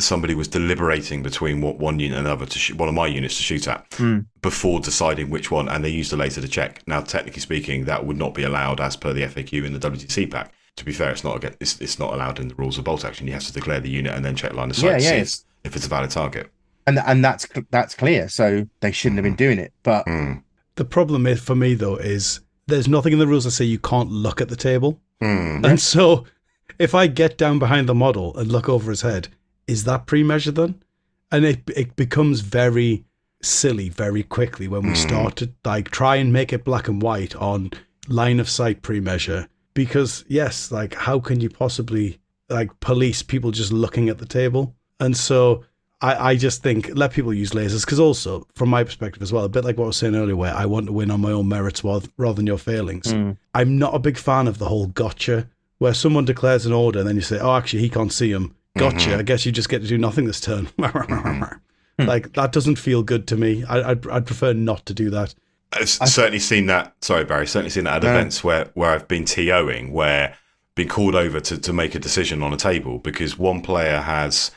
somebody was deliberating between one unit and another one of my units to shoot at before deciding which one, and they used a laser to check. Now, technically speaking, that would not be allowed as per the FAQ in the WTC pack. To be fair, it's not allowed in the rules of bolt action. You have to declare the unit and then check line of sight to see if it's a valid target. And that's clear. So they shouldn't have been doing it. But the problem for me though is there's nothing in the rules that say you can't look at the table. And so if I get down behind the model and look over his head, is that pre-measured then? And it becomes very silly very quickly when we start to like try and make it black and white on line of sight pre-measure. Because yes, like how can you possibly like police people just looking at the table? And so I just think let people use lasers, because also from my perspective as well, a bit like what I was saying earlier, where I want to win on my own merits rather than your failings. I'm not a big fan of the whole gotcha, where someone declares an order and then you say, oh, actually he can't see him. Gotcha. I guess you just get to do nothing this turn. Like that doesn't feel good to me. I'd prefer not to do that. I've certainly seen that. Sorry, Barry. Certainly seen that at events where I've been TOing, where been called over to make a decision on a table because one player has,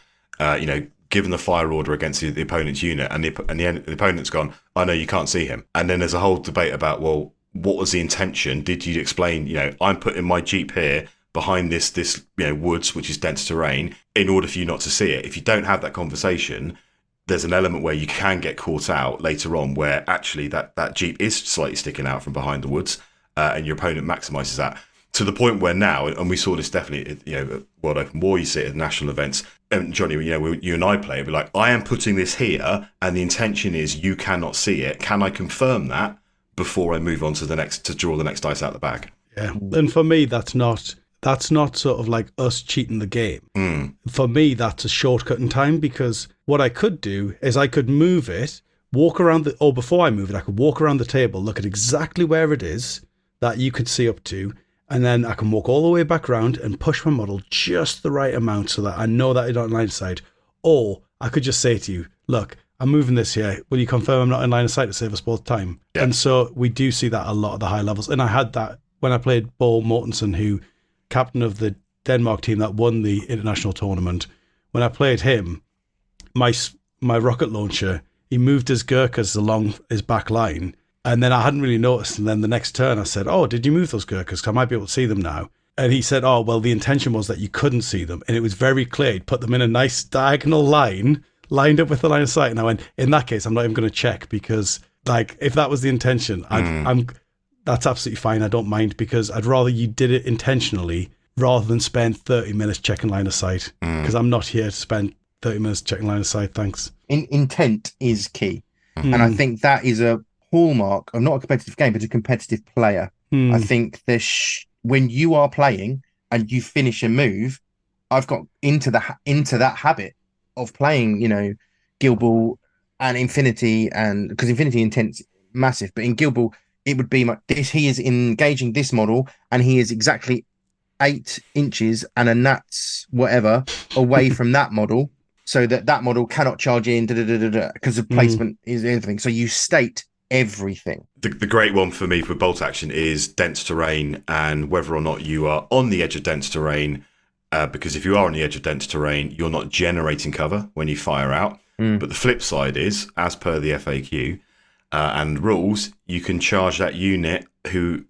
given the fire order against the opponent's unit, and the opponent's gone, I know you can't see him. And then there's a whole debate about, well, what was the intention? Did you explain, I'm putting my Jeep here behind this woods, which is dense terrain, in order for you not to see it. If you don't have that conversation, there's an element where you can get caught out later on where actually that Jeep is slightly sticking out from behind the woods, and your opponent maximizes that. To the point where now, and we saw this definitely, at World Open War, you see it at national events, and Johnny, you and I play, it'd be like, I am putting this here, and the intention is you cannot see it. Can I confirm that before I move on to to draw the next dice out of the bag? Yeah, and for me, that's not sort of like us cheating the game. For me, that's a shortcut in time, because what I could do is I could move it, walk around before I move it, I could walk around the table, look at exactly where it is that you could see up to, and then I can walk all the way back around and push my model just the right amount so that I know that it's not in line of sight. Or I could just say to you, look, I'm moving this here. Will you confirm I'm not in line of sight to save us both time? Yeah. And so we do see that a lot at the high levels. And I had that when I played Bo Mortensen, who captain of the Denmark team that won the international tournament. When I played him, my rocket launcher, he moved his Gurkhas along his back line, and then I hadn't really noticed. And then the next turn I said, oh, did you move those Gurkhas? Because I might be able to see them now. And he said, oh, well, the intention was that you couldn't see them. And it was very clear. He'd put them in a nice diagonal line, lined up with the line of sight. And I went, in that case, I'm not even going to check, because like, if that was the intention, that's absolutely fine. I don't mind, because I'd rather you did it intentionally rather than spend 30 minutes checking line of sight, because I'm not here to spend 30 minutes checking line of sight. Thanks. Intent is key. And I think that is a hallmark of not a competitive game, but a competitive player. I think when you are playing and you finish a move, I've got into that habit of playing, Guild Ball and Infinity, and because Infinity massive. But in Guild Ball, it would be this. He is engaging this model, and he is exactly 8 inches and a gnat's whatever away from that model, so that model cannot charge in because of placement is everything. So you state everything. The great one for me for bolt action is dense terrain, and whether or not you are on the edge of dense terrain. Because if you are on the edge of dense terrain, you're not generating cover when you fire out. But the flip side is, as per the FAQ and rules, you can charge that unit who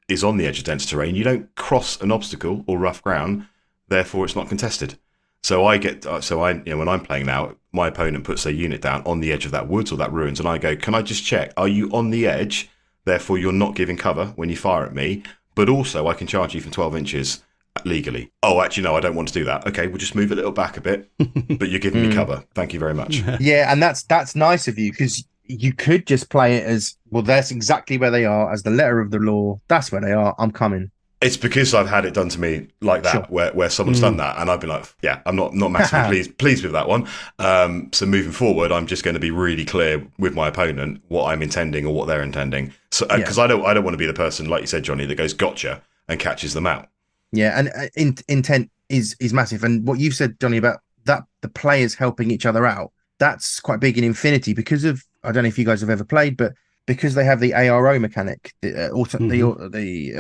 is on the edge of dense terrain. You don't cross an obstacle or rough ground, therefore it's not contested. So when I'm playing now, my opponent puts their unit down on the edge of that woods or that ruins, and I go, can I just check, are you on the edge? Therefore you're not giving cover when you fire at me, but also I can charge you from 12 inches legally. Oh, actually, no, I don't want to do that. Okay, we'll just move a little back a bit, but you're giving me cover. Thank you very much. Yeah, and that's nice of you, because you could just play it as, well, that's exactly where they are, as the letter of the law. That's where they are. I'm coming. It's because I've had it done to me like that, sure. where someone's done that, and I've been like, yeah, I'm not massively pleased with that one. So moving forward, I'm just going to be really clear with my opponent what I'm intending or what they're intending. So because I don't want to be the person, like you said, Johnny, that goes gotcha and catches them out. Yeah, and intent is massive. And what you've said, Johnny, about that the players helping each other out, that's quite big in Infinity, because of, I don't know if you guys have ever played, but because they have the ARO mechanic, the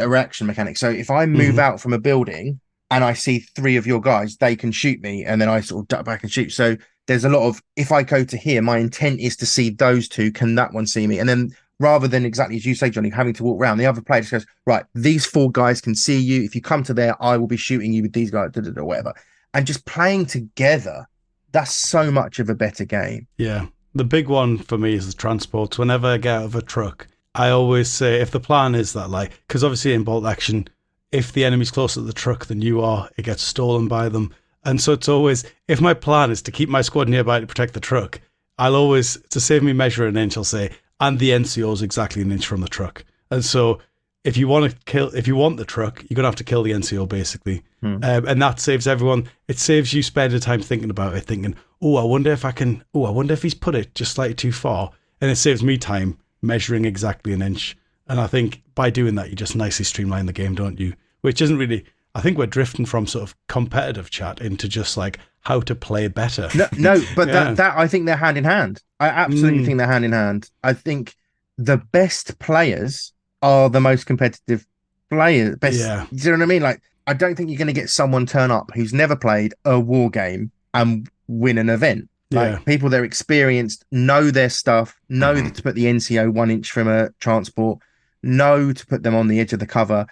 reaction mechanic. So if I move out from a building and I see 3 of your guys, they can shoot me, and then I sort of duck back and shoot. So there's a lot of, if I go to here, my intent is to see those 2. Can that one see me? And then rather than exactly as you say, Johnny, having to walk around, the other player just goes, right, these 4 guys can see you. If you come to there, I will be shooting you with these guys, whatever. And just playing together, that's so much of a better game. Yeah. The big one for me is the transports. Whenever I get out of a truck, I always say, if the plan is that, like, because obviously in bolt action, if the enemy's closer to the truck than you are, it gets stolen by them. And so it's always, if my plan is to keep my squad nearby to protect the truck, I'll always, to save me measure an inch, I'll say, and the NCO is exactly an inch from the truck. And so if you want the truck, you're going to have to kill the NCO, basically. And that saves everyone. It saves you spending time thinking about it, thinking, I wonder if he's put it just slightly too far. And it saves me time measuring exactly an inch. And I think by doing that, you just nicely streamline the game, don't you? Which isn't really, I think we're drifting from sort of competitive chat into just like how to play better. No, but that I think they're hand in hand. I absolutely think they're hand in hand. I think the best players are the most competitive players. Yeah. Do you know what I mean? Like, I don't think you're going to get someone turn up who's never played a war game and win an event. Like, people that are experienced, know their stuff, know to put the NCO 1 inch from a transport, know to put them on the edge of the cover.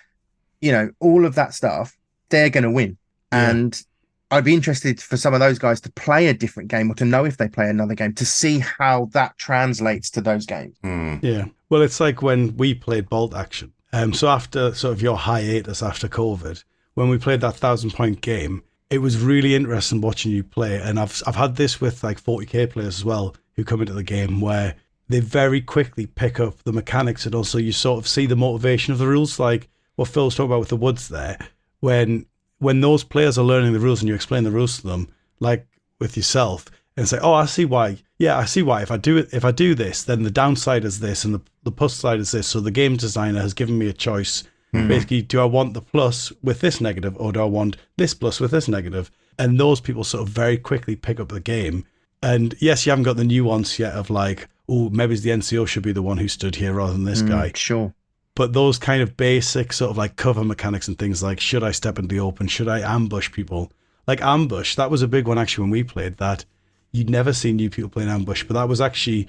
You know, all of that stuff, they're going to win. Yeah. And I'd be interested for some of those guys to play a different game, or to know if they play another game, to see how that translates to those games. Yeah. Well, it's like when we played bolt action. So after sort of your hiatus after COVID, when we played that 1,000-point game, it was really interesting watching you play. And I've had this with like 40k players as well, who come into the game, where they very quickly pick up the mechanics, and also you sort of see the motivation of the rules, like what Phil's talking about with the woods there. When those players are learning the rules and you explain the rules to them, like with yourself, and say, I see why. Yeah, I see why. If I do this, then the downside is this and the plus side is this. So the game designer has given me a choice. Basically, do I want the plus with this negative, or do I want this plus with this negative? And those people sort of very quickly pick up the game. And yes, you haven't got the nuance yet of like, maybe the NCO should be the one who stood here rather than this guy. Sure. But those kind of basic sort of like cover mechanics and things like, should I step into the open? Should I ambush people? Like ambush, that was a big one actually when we played that. You'd never seen new people playing ambush, but that was actually,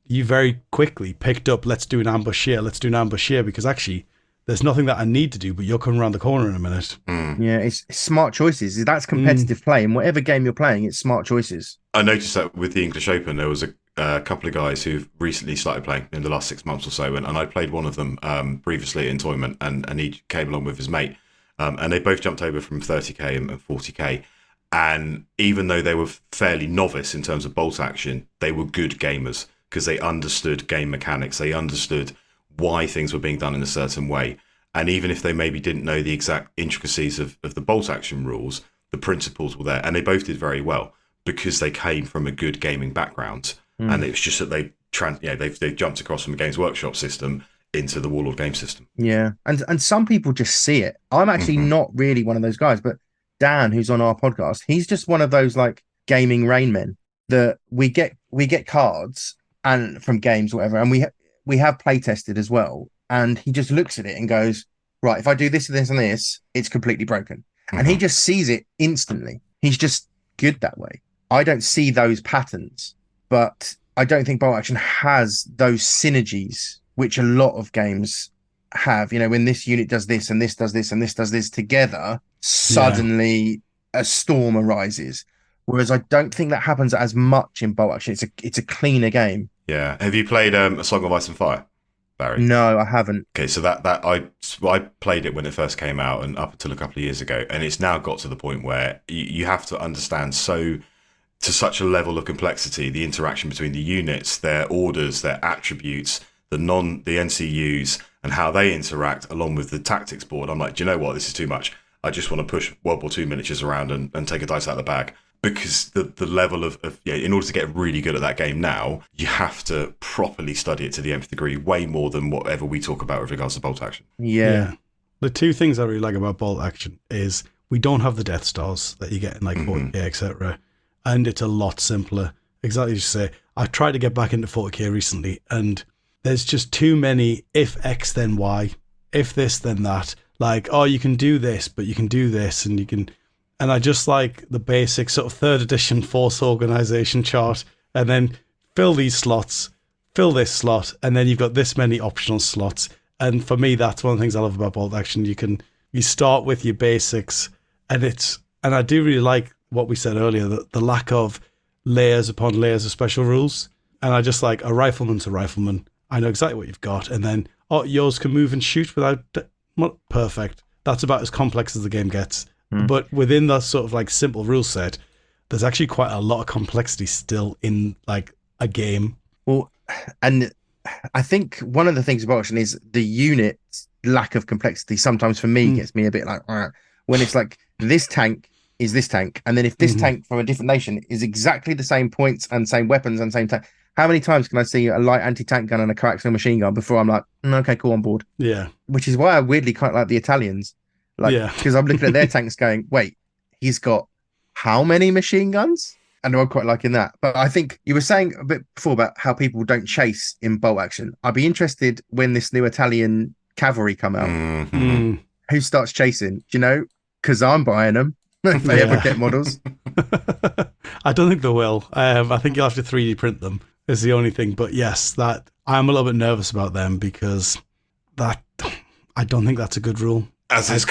you very quickly picked up, let's do an ambush here, because actually there's nothing that I need to do, but you're coming around the corner in a minute. Yeah, it's smart choices. That's competitive play. In whatever game you're playing, it's smart choices. I noticed that with the English Open, there was a couple of guys who've recently started playing in the last 6 months or so, and I played one of them previously in tournament, and he came along with his mate, and they both jumped over from 30k and 40k, and even though they were fairly novice in terms of bolt action, they were good gamers because they understood game mechanics, they understood why things were being done in a certain way, and even if they maybe didn't know the exact intricacies of the bolt action rules, the principles were there, and they both did very well because they came from a good gaming background. And it was just that they've jumped across from the Games Workshop system into the Warlord game system. Yeah, and some people just see it. I'm actually not really one of those guys, but Dan, who's on our podcast, he's just one of those like gaming rain men that we get cards and from games, whatever, and we have play tested as well. And he just looks at it and goes, right, if I do this and this and this, it's completely broken. And he just sees it instantly. He's just good that way. I don't see those patterns, but I don't think bolt action has those synergies which a lot of games have. You know, when this unit does this and this does this and this does this together, suddenly a storm arises. Whereas I don't think that happens as much in bolt action. It's a cleaner game. Yeah. Have you played A Song of Ice and Fire, Barry? No, I haven't. Okay, so that I played it when it first came out and up until a couple of years ago, and it's now got to the point where you have to understand to such a level of complexity the interaction between the units, their orders, their attributes, the NCUs, and how they interact along with the tactics board. I'm like, do you know what? This is too much. I just want to push World War II miniatures around and take a dice out of the bag. Because the level of in order to get really good at that game now, you have to properly study it to the nth degree, way more than whatever we talk about with regards to bolt action. Yeah. The two things I really like about bolt action is we don't have the Death Stars that you get in like 40k, etc. And it's a lot simpler. Exactly as you say. I tried to get back into 40k recently, and there's just too many if X then Y, if this then that. Like, oh, you can do this, but you can do this, and you can... And I just like the basic sort of 3rd edition force organization chart, and then fill these slots, fill this slot, and then you've got this many optional slots. And for me, that's one of the things I love about bolt action. You start with your basics, and I do really like what we said earlier, the lack of layers upon layers of special rules. And I just like a rifleman's a rifleman. I know exactly what you've got, and then yours can move and shoot without. Well, perfect. That's about as complex as the game gets. But within that sort of like simple rule set, there's actually quite a lot of complexity still in like a game. Well, and I think one of the things about action is the unit lack of complexity sometimes for me gets me a bit like, when it's like this tank is this tank. And then if this tank from a different nation is exactly the same points and same weapons and same tank, how many times can I see a light anti-tank gun and a coaxial machine gun before I'm like, okay, cool, on board. Yeah. Which is why I weirdly quite like the Italians. Like, because I'm looking at their tanks going, wait, he's got how many machine guns? And I'm quite liking that. But I think you were saying a bit before about how people don't chase in bolt action. I'd be interested when this new Italian cavalry come out. Who starts chasing? Do you know? Because I'm buying them if they ever get models. I don't think they will. I think you'll have to 3D print them is the only thing. But yes, that I'm a little bit nervous about them because I don't think that's a good rule. As it's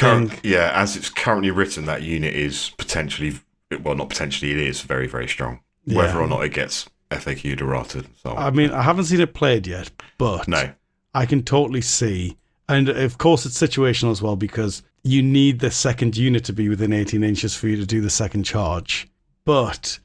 currently written, that unit is potentially, well, not potentially, it is very, very strong. Yeah. Whether or not it gets FAQ'd or rotted. So I mean, I haven't seen it played yet, but no, I can totally see. And of course, it's situational as well because you need the second unit to be within 18 inches for you to do the second charge. But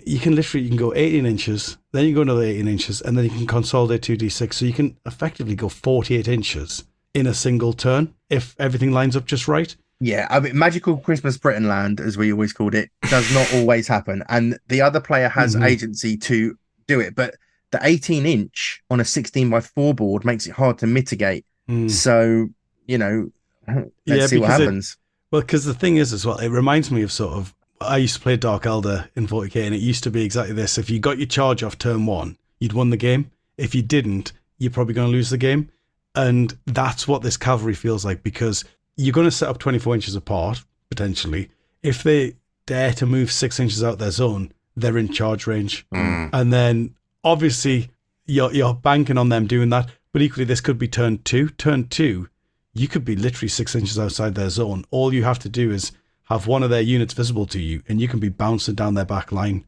you can go 18 inches, then you go another 18 inches, and then you can consolidate 2d6. So you can effectively go 48 inches in a single turn if everything lines up just right. Yeah, I mean, magical Christmas Britain land, as we always called it, does not always happen. And the other player has agency to do it. But the 18-inch on a 16x4 board makes it hard to mitigate. So, let's see what happens. Because the thing is as well, it reminds me of sort of, I used to play Dark Elder in 40k, and it used to be exactly this. If you got your charge off turn 1, you'd won the game. If you didn't, you're probably going to lose the game. And that's what this cavalry feels like, because you're going to set up 24 inches apart, potentially. If they dare to move 6 inches out their zone, they're in charge range. And then, obviously, you're banking on them doing that. But equally, this could be turn 2. Turn 2, you could be literally 6 inches outside their zone. All you have to do is have one of their units visible to you, and you can be bouncing down their back line.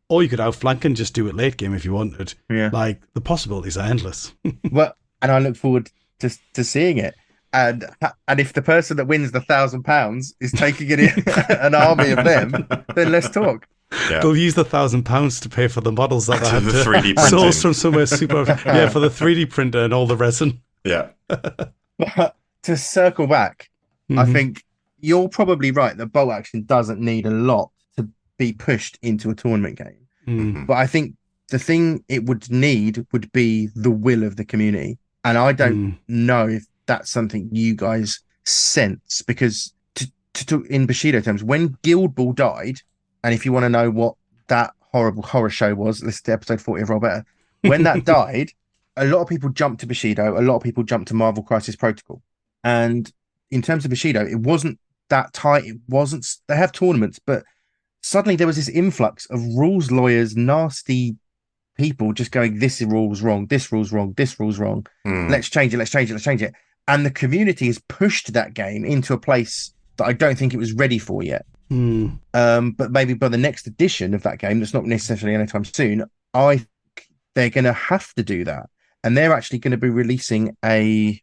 Or you could outflank and just do it late game if you wanted. Yeah. Like, the possibilities are endless. Well, and I look forward to seeing it. And if the person that wins the £1,000 is taking it in an army of them, then let's talk. Yeah. They'll use the £1,000 to pay for the models that I had the to 3D source from somewhere super. For the 3D printer and all the resin. Yeah. But to circle back, I think you're probably right that bolt action doesn't need a lot to be pushed into a tournament game. But I think the thing it would need would be the will of the community. And I don't know if that's something you guys sense, because to in Bushido terms, when Guild Ball died, and if you want to know what that horrible horror show was, listen to episode 40 of Roll Better. When that died, a lot of people jumped to Bushido, a lot of people jumped to Marvel Crisis Protocol. And in terms of Bushido, it wasn't that tight. It wasn't, they have tournaments, but suddenly there was this influx of rules lawyers, nasty people just going, this rule's wrong, this rule's wrong, this rule's wrong. Let's change it, let's change it, let's change it. And the community has pushed that game into a place that I don't think it was ready for yet. But maybe by the next edition of that game, that's not necessarily anytime soon, I think they're going to have to do that. And they're actually going to be releasing a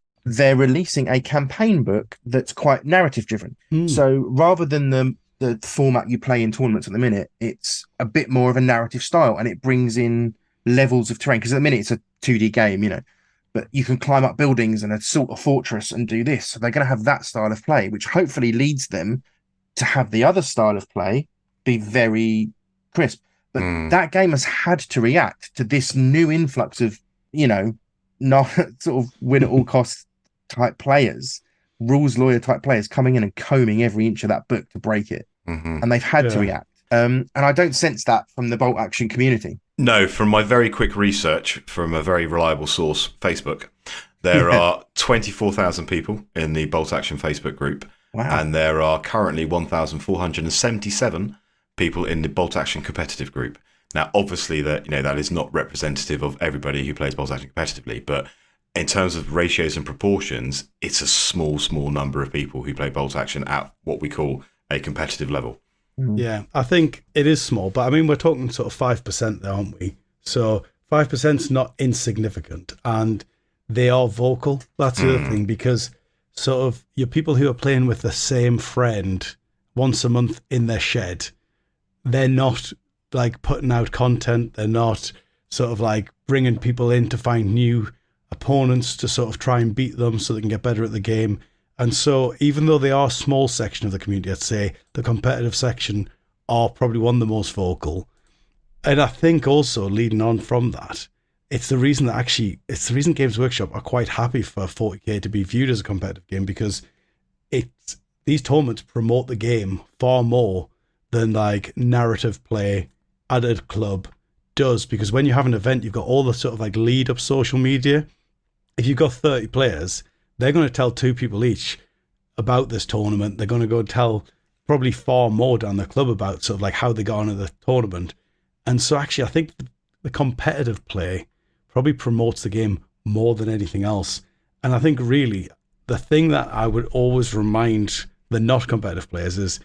campaign book that's quite narrative driven. So rather than the format you play in tournaments at the minute, it's a bit more of a narrative style, and it brings in levels of terrain, because at the minute it's a 2D game, you know, but you can climb up buildings and assault a fortress and do this. So they're going to have that style of play, which hopefully leads them to have the other style of play be very crisp. But that game has had to react to this new influx of, you know, not sort of win at all costs type players, rules lawyer type players coming in and combing every inch of that book to break it. And they've had to react. And I don't sense that from the bolt action community. No, from my very quick research from a very reliable source, Facebook, there are 24,000 people in the bolt action Facebook group. Wow. And there are currently 1,477 people in the bolt action competitive group. Now, obviously, that is not representative of everybody who plays bolt action competitively, but in terms of ratios and proportions, it's a small number of people who play bolt action at what we call a competitive level. Yeah, I think it is small, but I mean, we're talking sort of 5% there, aren't we? So 5% is not insignificant, and they are vocal. That's the other thing, because sort of your people who are playing with the same friend once a month in their shed, they're not like putting out content. They're not sort of like bringing people in to find new opponents to sort of try and beat them so they can get better at the game. And so even though they are a small section of the community, I'd say the competitive section are probably one of the most vocal. And I think also leading on from that, it's the reason Games Workshop are quite happy for 40k to be viewed as a competitive game, because these tournaments promote the game far more than like narrative play at a club does. Because when you have an event, you've got all the sort of like lead up social media. If you've got 30 players, they're going to tell 2 people each about this tournament. They're going to go tell probably far more down the club about sort of like how they got on in the tournament. And so actually, I think the competitive play probably promotes the game more than anything else. And I think really the thing that I would always remind the not competitive players is,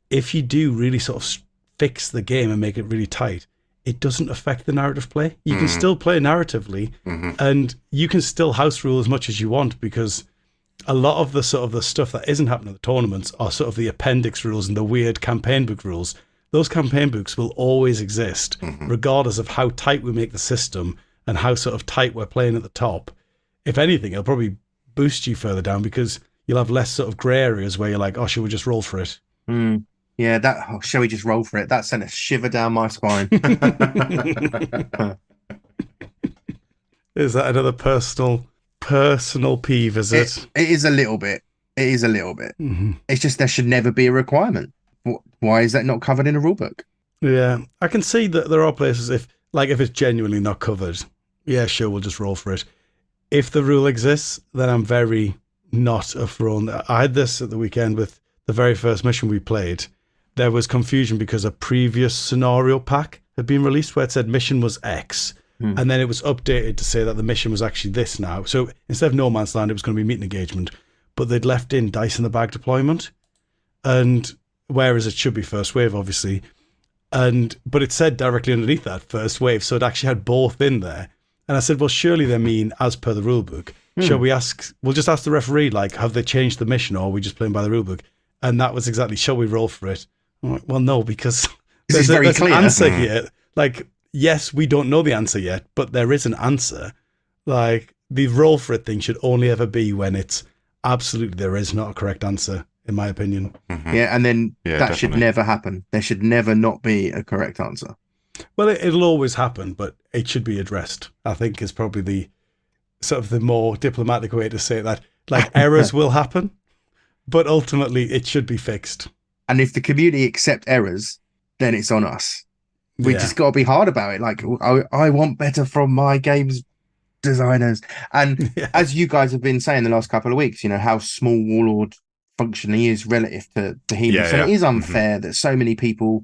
if you do really sort of fix the game and make it really tight, it doesn't affect the narrative play. You can still play narratively, and you can still house rule as much as you want, because a lot of the sort of the stuff that isn't happening at the tournaments are sort of the appendix rules and the weird campaign book rules. Those campaign books will always exist, regardless of how tight we make the system and how sort of tight we're playing at the top. If anything, it'll probably boost you further down, because you'll have less sort of grey areas where you're like, oh, should we just roll for it? Yeah, shall we just roll for it? That sent a shiver down my spine. Is that another personal peeve, is it? It is a little bit. It is a little bit. It's just there should never be a requirement. Why is that not covered in a rule book? Yeah, I can see that there are places, if it's genuinely not covered, yeah, sure, we'll just roll for it. If the rule exists, then I'm very not up for rolling. I had this at the weekend with the very first mission we played. There was confusion because a previous scenario pack had been released where it said mission was X, and then it was updated to say that the mission was actually this now. So instead of No Man's Land, it was going to be meet engagement, but they'd left in dice in the bag deployment, and whereas it should be first wave, obviously, but it said directly underneath that first wave, so it actually had both in there. And I said, well, surely they mean as per the rule book. Shall we ask? We'll just ask the referee, like, have they changed the mission, or are we just playing by the rule book? And that was exactly, shall we roll for it? I'm like, well, no, because there's an answer here. Like, yes, we don't know the answer yet, but there is an answer. Like, the roll for it thing should only ever be when it's absolutely there is not a correct answer, in my opinion. Yeah, and then that definitely should never happen. There should never not be a correct answer. Well, it'll always happen, but it should be addressed, I think, is probably the sort of the more diplomatic way to say that. Like, errors will happen, but ultimately it should be fixed. And if the community accept errors, then it's on us. We just got to be hard about it. Like, I want better from my games designers. And as you guys have been saying the last couple of weeks, how small Warlord functionally is relative to Helix. And it is unfair that so many people,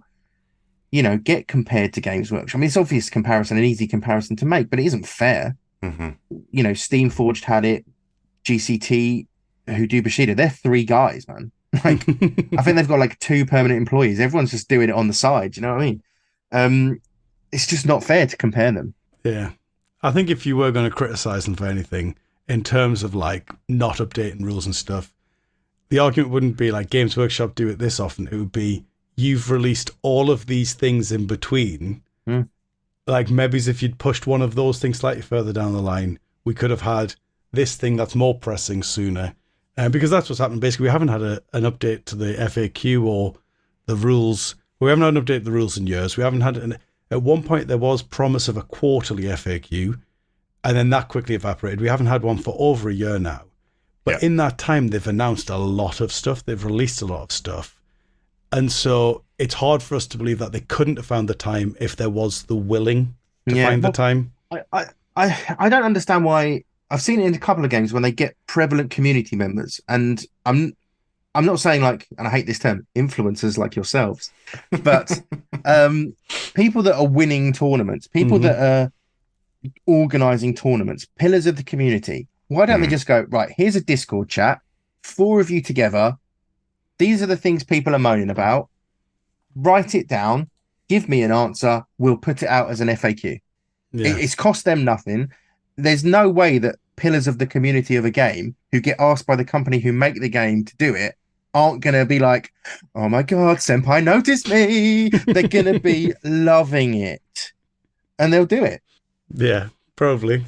get compared to Games Workshop. I mean, it's obvious comparison, an easy comparison to make, but it isn't fair. Steamforged had it, GCT, who do Bushido, they're 3 guys, man. Like, I think they've got like 2 permanent employees. Everyone's just doing it on the side. You know what I mean? It's just not fair to compare them. Yeah. I think if you were going to criticize them for anything in terms of like not updating rules and stuff, the argument wouldn't be like Games Workshop do it this often. It would be, you've released all of these things in between. Like, maybe if you'd pushed one of those things slightly further down the line, we could have had this thing that's more pressing sooner. Because that's what's happened. Basically, we haven't had an update to the FAQ or the rules. We haven't had an update to the rules in years. We haven't had at one point there was promise of a quarterly FAQ, and then that quickly evaporated. We haven't had one for over a year now. But in that time, they've announced a lot of stuff. They've released a lot of stuff. And so it's hard for us to believe that they couldn't have found the time if there was the willing to find the time. I don't understand why. I've seen it in a couple of games when they get prevalent community members, and I'm not saying like, and I hate this term, influencers like yourselves, but people that are winning tournaments, people that are organizing tournaments, pillars of the community. Why don't they just go, right, here's a Discord chat, 4 of you together. These are the things people are moaning about. Write it down. Give me an answer. We'll put it out as an FAQ. It's cost them nothing. There's no way that pillars of the community of a game who get asked by the company who make the game to do it aren't going to be like, oh my God, Senpai noticed me. They're going to be loving it. And they'll do it. Yeah, probably.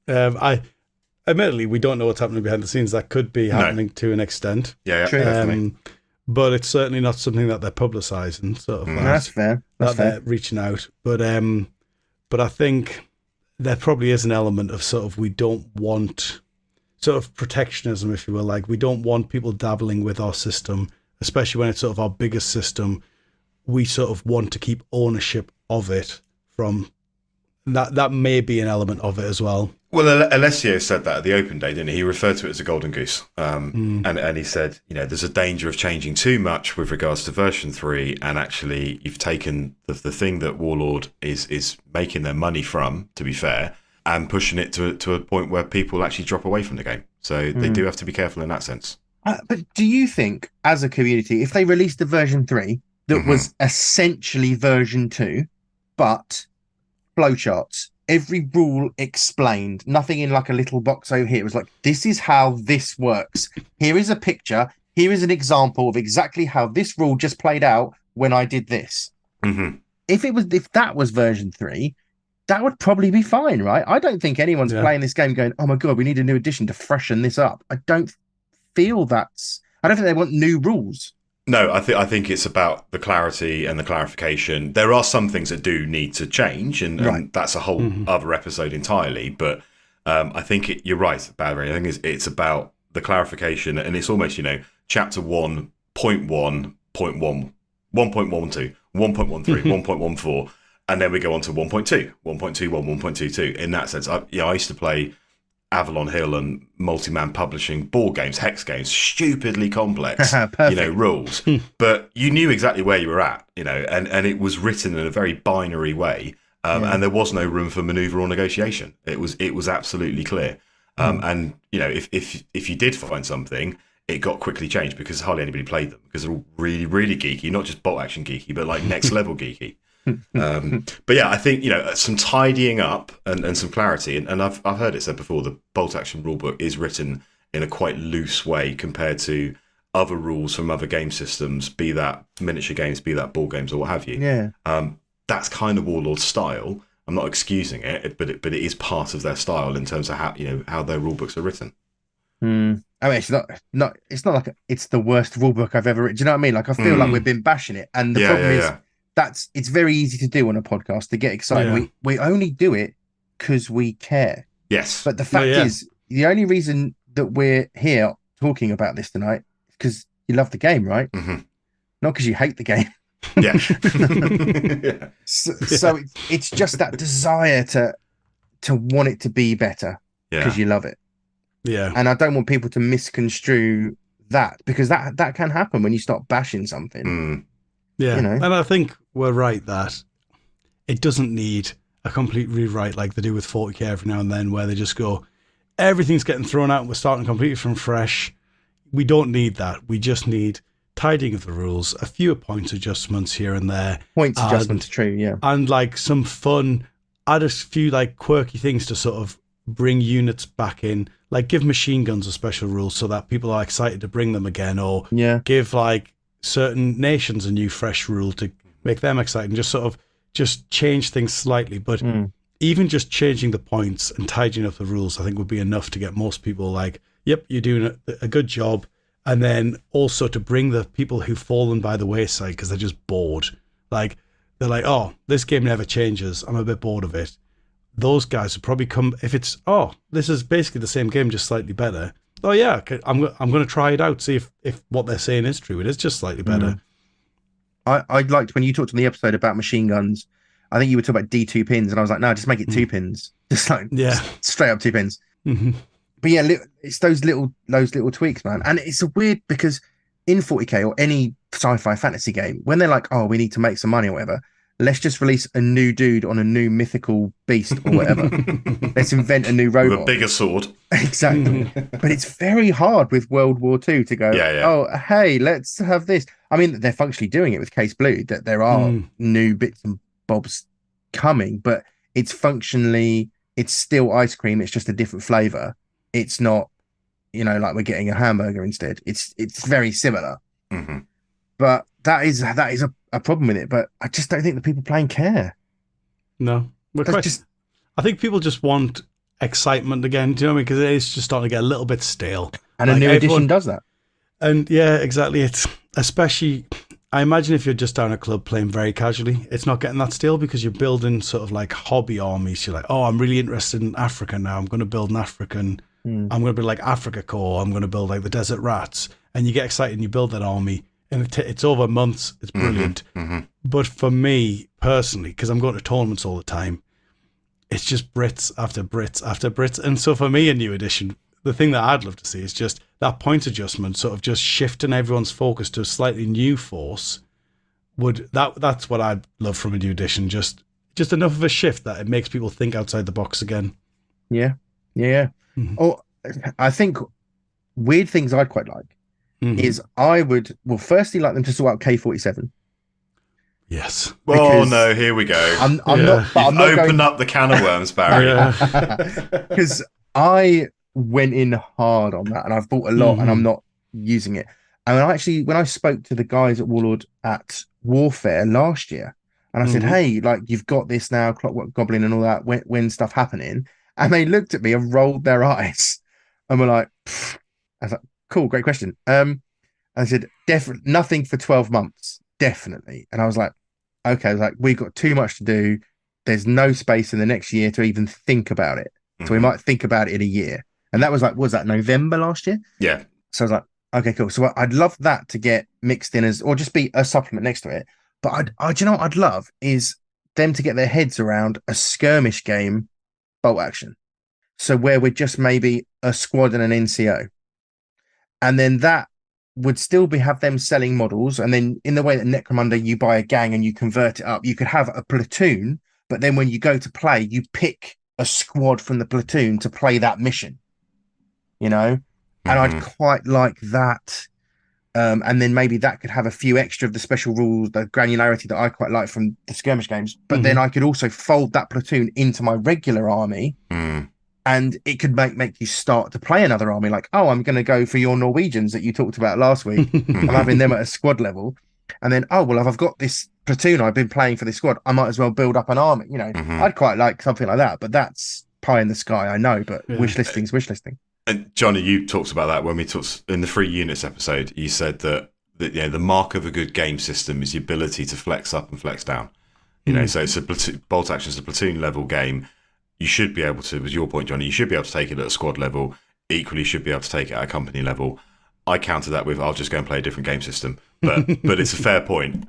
Admittedly, we don't know what's happening behind the scenes. That could be happening to an extent. Definitely. But it's certainly not something that they're publicising. Sort of that's fair. They're reaching out. But I think there probably is an element of sort of, we don't want sort of protectionism, if you will. Like, we don't want people dabbling with our system, especially when it's sort of our biggest system. We sort of want to keep ownership of it from that. That may be an element of it as well. Well, Alessio said that at the open day, didn't he? He referred to it as a golden goose. And he said, there's a danger of changing too much with regards to version 3. And actually, you've taken the thing that Warlord is making their money from, to be fair, and pushing it to a point where people actually drop away from the game. So they do have to be careful in that sense. But do you think, as a community, if they released a version 3 that was essentially version 2, but flowcharts, every rule explained, nothing in like a little box over here, it was like, this is how this works. Here is a picture. Here is an example of exactly how this rule just played out when I did this. If that was version 3, that would probably be fine, right? I don't think anyone's playing this game going, oh my God, we need a new edition to freshen this up. I don't think they want new rules. No, I think it's about the clarity and the clarification. There are some things that do need to change, and that's a whole other episode entirely. But I think you're right, Barry. I think it's about the clarification, and it's almost, chapter 1.1.1, 1.12, 1.13, 1.14, and then we go on to 1.2, 1.21, 1.22. In that sense, I used to play Avalon Hill and multi-man publishing board games, hex games, stupidly complex, rules. But you knew exactly where you were at, and it was written in a very binary way, and there was no room for maneuver or negotiation. It was absolutely clear. And if you did find something, it got quickly changed because hardly anybody played them because they're all really, really geeky, not just bolt action geeky, but like next level geeky. But yeah, I think some tidying up and some clarity, and I've heard it said before, the bolt action rulebook is written in a quite loose way compared to other rules from other game systems, be that miniature games, be that board games, or what have you. That's kind of Warlord's style. I'm not excusing it, but it is part of their style in terms of how their rulebooks are written. I mean, it's not like it's the worst rulebook I've ever written. Do you know what I mean? Like, I feel like we've been bashing it, and the problem is, it's very easy to do on a podcast to get excited. Yeah. We only do it because we care. Yes. But the fact is, the only reason that we're here talking about this tonight is because you love the game, right? Mm-hmm. Not because you hate the game. Yeah. Yeah. So it's just that desire to want it to be better because you love it. Yeah. And I don't want people to misconstrue that, because that can happen when you start bashing something. Mm. Yeah. You know? And I think we're right that it doesn't need a complete rewrite like they do with 40k every now and then, where they just go, everything's getting thrown out and we're starting completely from fresh. We don't need that. We just need tidying of the rules, a few points adjustments here and there. Points adjustments, true, yeah. And like some fun, add a few like quirky things to sort of bring units back in, like give machine guns a special rule so that people are excited to bring them again, or give like certain nations a new fresh rule to make them excited, and just sort of just change things slightly. But even just changing the points and tidying up the rules, I think would be enough to get most people like, yep, you're doing a good job. And then also to bring the people who've fallen by the wayside because they're just bored. Like, they're like, oh, this game never changes. I'm a bit bored of it. Those guys would probably come, if it's, oh, this is basically the same game, just slightly better. Oh, yeah, I'm going to try it out, see if what they're saying is true. It is just slightly better. I liked when you talked on the episode about machine guns. I think you were talking about D2 pins, and I was like, no, just make it 2 pins. Just like, straight up 2 pins. Mm-hmm. But yeah, it's those little tweaks, man. And it's a weird, because in 40k or any sci-fi fantasy game, when they're like, oh, we need to make some money or whatever, let's just release a new dude on a new mythical beast or whatever. Let's invent a new robot. With a bigger sword. Exactly. But it's very hard with World War II to go, oh, hey, let's have this. I mean, they're functionally doing it with Case Blue, that there are new bits and bobs coming, but it's functionally, it's still ice cream. It's just a different flavor. It's not, like we're getting a hamburger instead. It's very similar. Mm-hmm. But that is a problem with it. But I just don't think the people playing care. No. I think people just want excitement again. Do you know what I mean? Because it is just starting to get a little bit stale. And a new edition does that. And yeah, exactly. It's especially, I imagine if you're just down a club playing very casually, it's not getting that stale because you're building sort of like hobby armies. You're like, oh, I'm really interested in Africa now. I'm going to build an African. I'm going to build like Africa Corps. I'm going to build like the Desert Rats. And you get excited and you build that army. And it's over months. It's brilliant. Mm-hmm. But for me personally, because I'm going to tournaments all the time, it's just Brits after Brits after Brits. And so for me, a new edition, the thing that I'd love to see is just that point adjustment, sort of just shifting everyone's focus to a slightly new force. That's what I'd love from a new edition. Just enough of a shift that it makes people think outside the box again. Yeah. Mm-hmm. Oh, I think weird things I'd quite like is I would, firstly like them to sort out K.27. Yes. Oh no, here we go. I'm not opened up the can of worms, Barry. Because I went in hard on that, and I've bought a lot, and I'm not using it. And when I spoke to the guys at Warlord at Warfare last year, and I said, hey, like, you've got this now, Clockwork Goblin and all that, when stuff happening, and they looked at me and rolled their eyes, and were like, pfft. I was like, cool, great question. I said, definitely nothing for 12 months, definitely. And I was like, okay, we've got too much to do. There's no space in the next year to even think about it. So we might think about it in a year. And that was like, was that November last year? Yeah. So I was like, okay, cool. So I'd love that to get mixed in or just be a supplement next to it. But do you know what I'd love is them to get their heads around a skirmish game bolt action. So where we're just maybe a squad and an NCO. And then that would still have them selling models. And then in the way that Necromunda, you buy a gang and you convert it up, you could have a platoon, but then when you go to play, you pick a squad from the platoon to play that mission, and I'd quite like that. And then maybe that could have a few extra of the special rules, the granularity that I quite like from the skirmish games. But then I could also fold that platoon into my regular army. And it could make you start to play another army. Like, oh, I'm going to go for your Norwegians that you talked about last week. I'm having them at a squad level. And then, oh, well, if I've got this platoon I've been playing for this squad, I might as well build up an army. I'd quite like something like that. But that's pie in the sky, I know. But wish listing's wish listing. And Johnny, you talked about that when we talked in the free units episode. You said that the mark of a good game system is the ability to flex up and flex down. So it's bolt action is a platoon level game. You should be able to, was your point, Johnny, you should be able to take it at a squad level. Equally, you should be able to take it at a company level. I counter that with, I'll just go and play a different game system. But it's a fair point.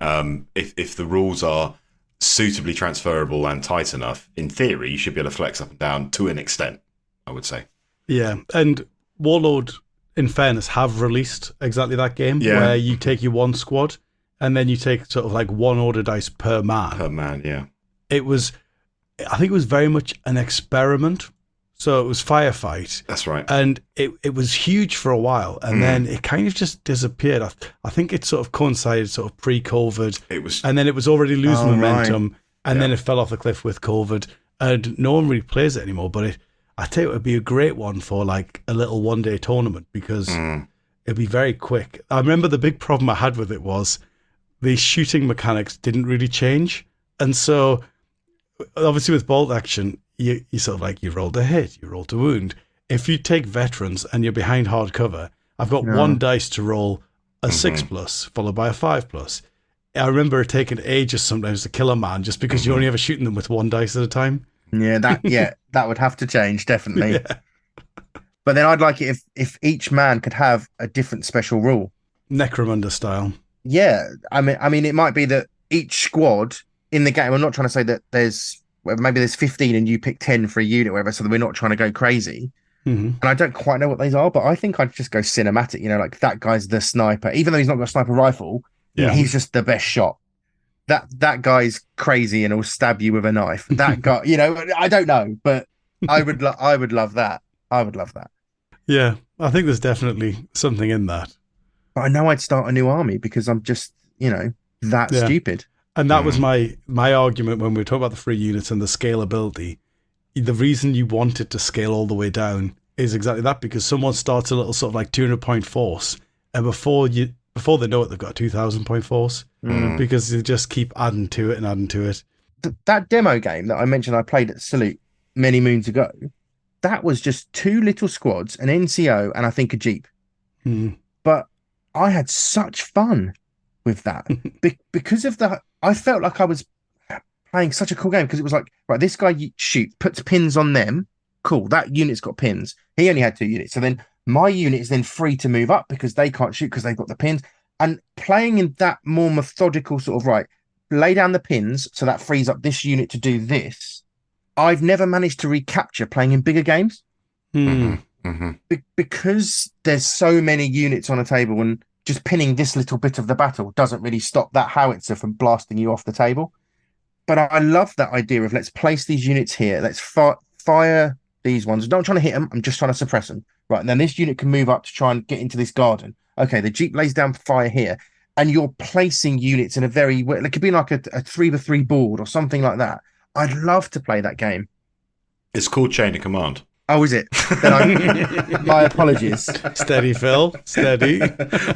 If the rules are suitably transferable and tight enough, in theory, you should be able to flex up and down to an extent, I would say. Yeah, and Warlord, in fairness, have released exactly that game where you take your one squad and then you take sort of like one order dice per man. Per man, yeah. I think it was very much an experiment. So it was Firefight. That's right. And it was huge for a while. And then it kind of just disappeared. I think it sort of coincided sort of pre-COVID. And then it was already losing momentum. Right. And then it fell off the cliff with COVID. And no one really plays it anymore. But I tell you, it would be a great one for like a little one-day tournament because it'd be very quick. I remember the big problem I had with it was the shooting mechanics didn't really change. And so obviously with bolt action, you sort of like, you rolled a hit, you rolled a wound. If you take veterans and you're behind hard cover, I've got one dice to roll a 6+, followed by a 5+. I remember it taking ages sometimes to kill a man just because you're only ever shooting them with one dice at a time. Yeah, that would have to change, definitely. Yeah. But then I'd like it if each man could have a different special rule. Necromunda style. Yeah, I mean, it might be that each squad in the game, I'm not trying to say that maybe there's 15 and you pick 10 for a unit or whatever, so that we're not trying to go crazy. And I don't quite know what these are, but I think I'd just go cinematic, like that guy's the sniper, even though he's not got a sniper rifle, he's just the best shot. That guy's crazy and will stab you with a knife. That guy, I don't know, but I would love that. I would love that. Yeah, I think there's definitely something in that. But I know I'd start a new army because I'm just, that stupid. And that was my argument when we were talking about the free units and the scalability. The reason you want it to scale all the way down is exactly that, because someone starts a little sort of like 200-point force, and before they know it, they've got a 2,000-point force because they just keep adding to it and adding to it. That demo game that I mentioned I played at Salute many moons ago, that was just 2 little squads, an NCO, and I think a Jeep. But I had such fun with that because of I felt like I was playing such a cool game because it was like, right, this guy puts pins on them. Cool, that unit's got pins. He only had 2 units. So then my unit is then free to move up because they can't shoot because they've got the pins. And playing in that more methodical sort of, right, lay down the pins so that frees up this unit to do this. I've never managed to recapture playing in bigger games because there's so many units on a table, and just pinning this little bit of the battle doesn't really stop that howitzer from blasting you off the table. But I love that idea of, let's place these units here. Let's fire these ones. I'm not trying to hit them. I'm just trying to suppress them. Right. And then this unit can move up to try and get into this garden. Okay. The Jeep lays down fire here, and you're placing units in a very, it could be like a 3x3 board or something like that. I'd love to play that game. It's called Chain of Command. Oh, is it? Then my apologies. Steady, Phil. Steady.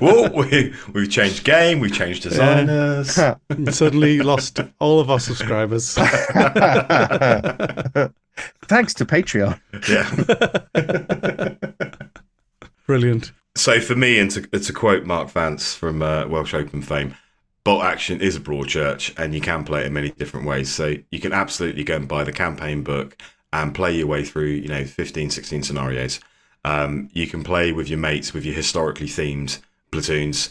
Well, we've changed game. We've changed designers. Suddenly lost all of our subscribers. Thanks to Patreon. Yeah. Brilliant. So for me, and to quote Mark Vance from Welsh Open fame, bolt action is a broad church, and you can play it in many different ways. So you can absolutely go and buy the campaign book and play your way through, 15, 16 scenarios. You can play with your mates, with your historically themed platoons,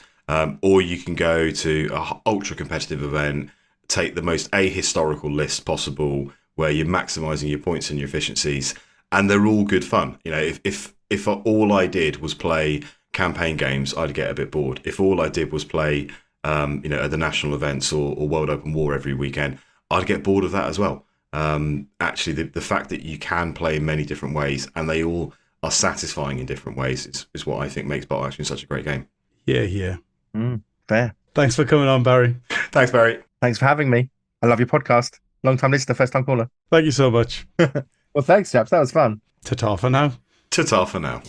or you can go to an ultra competitive event, take the most ahistorical list possible, where you're maximizing your points and your efficiencies, and they're all good fun. If all I did was play campaign games, I'd get a bit bored. If all I did was play, at the national events or World Open War every weekend, I'd get bored of that as well. Actually, the fact that you can play in many different ways and they all are satisfying in different ways is what I think makes bolt action such a great game. Yeah. Fair. Thanks for coming on, Barry. Thanks, Barry. Thanks for having me. I love your podcast. Long time listener, first time caller. Thank you so much. Well, thanks, chaps. That was fun. Ta-ta for now. Ta-ta for now.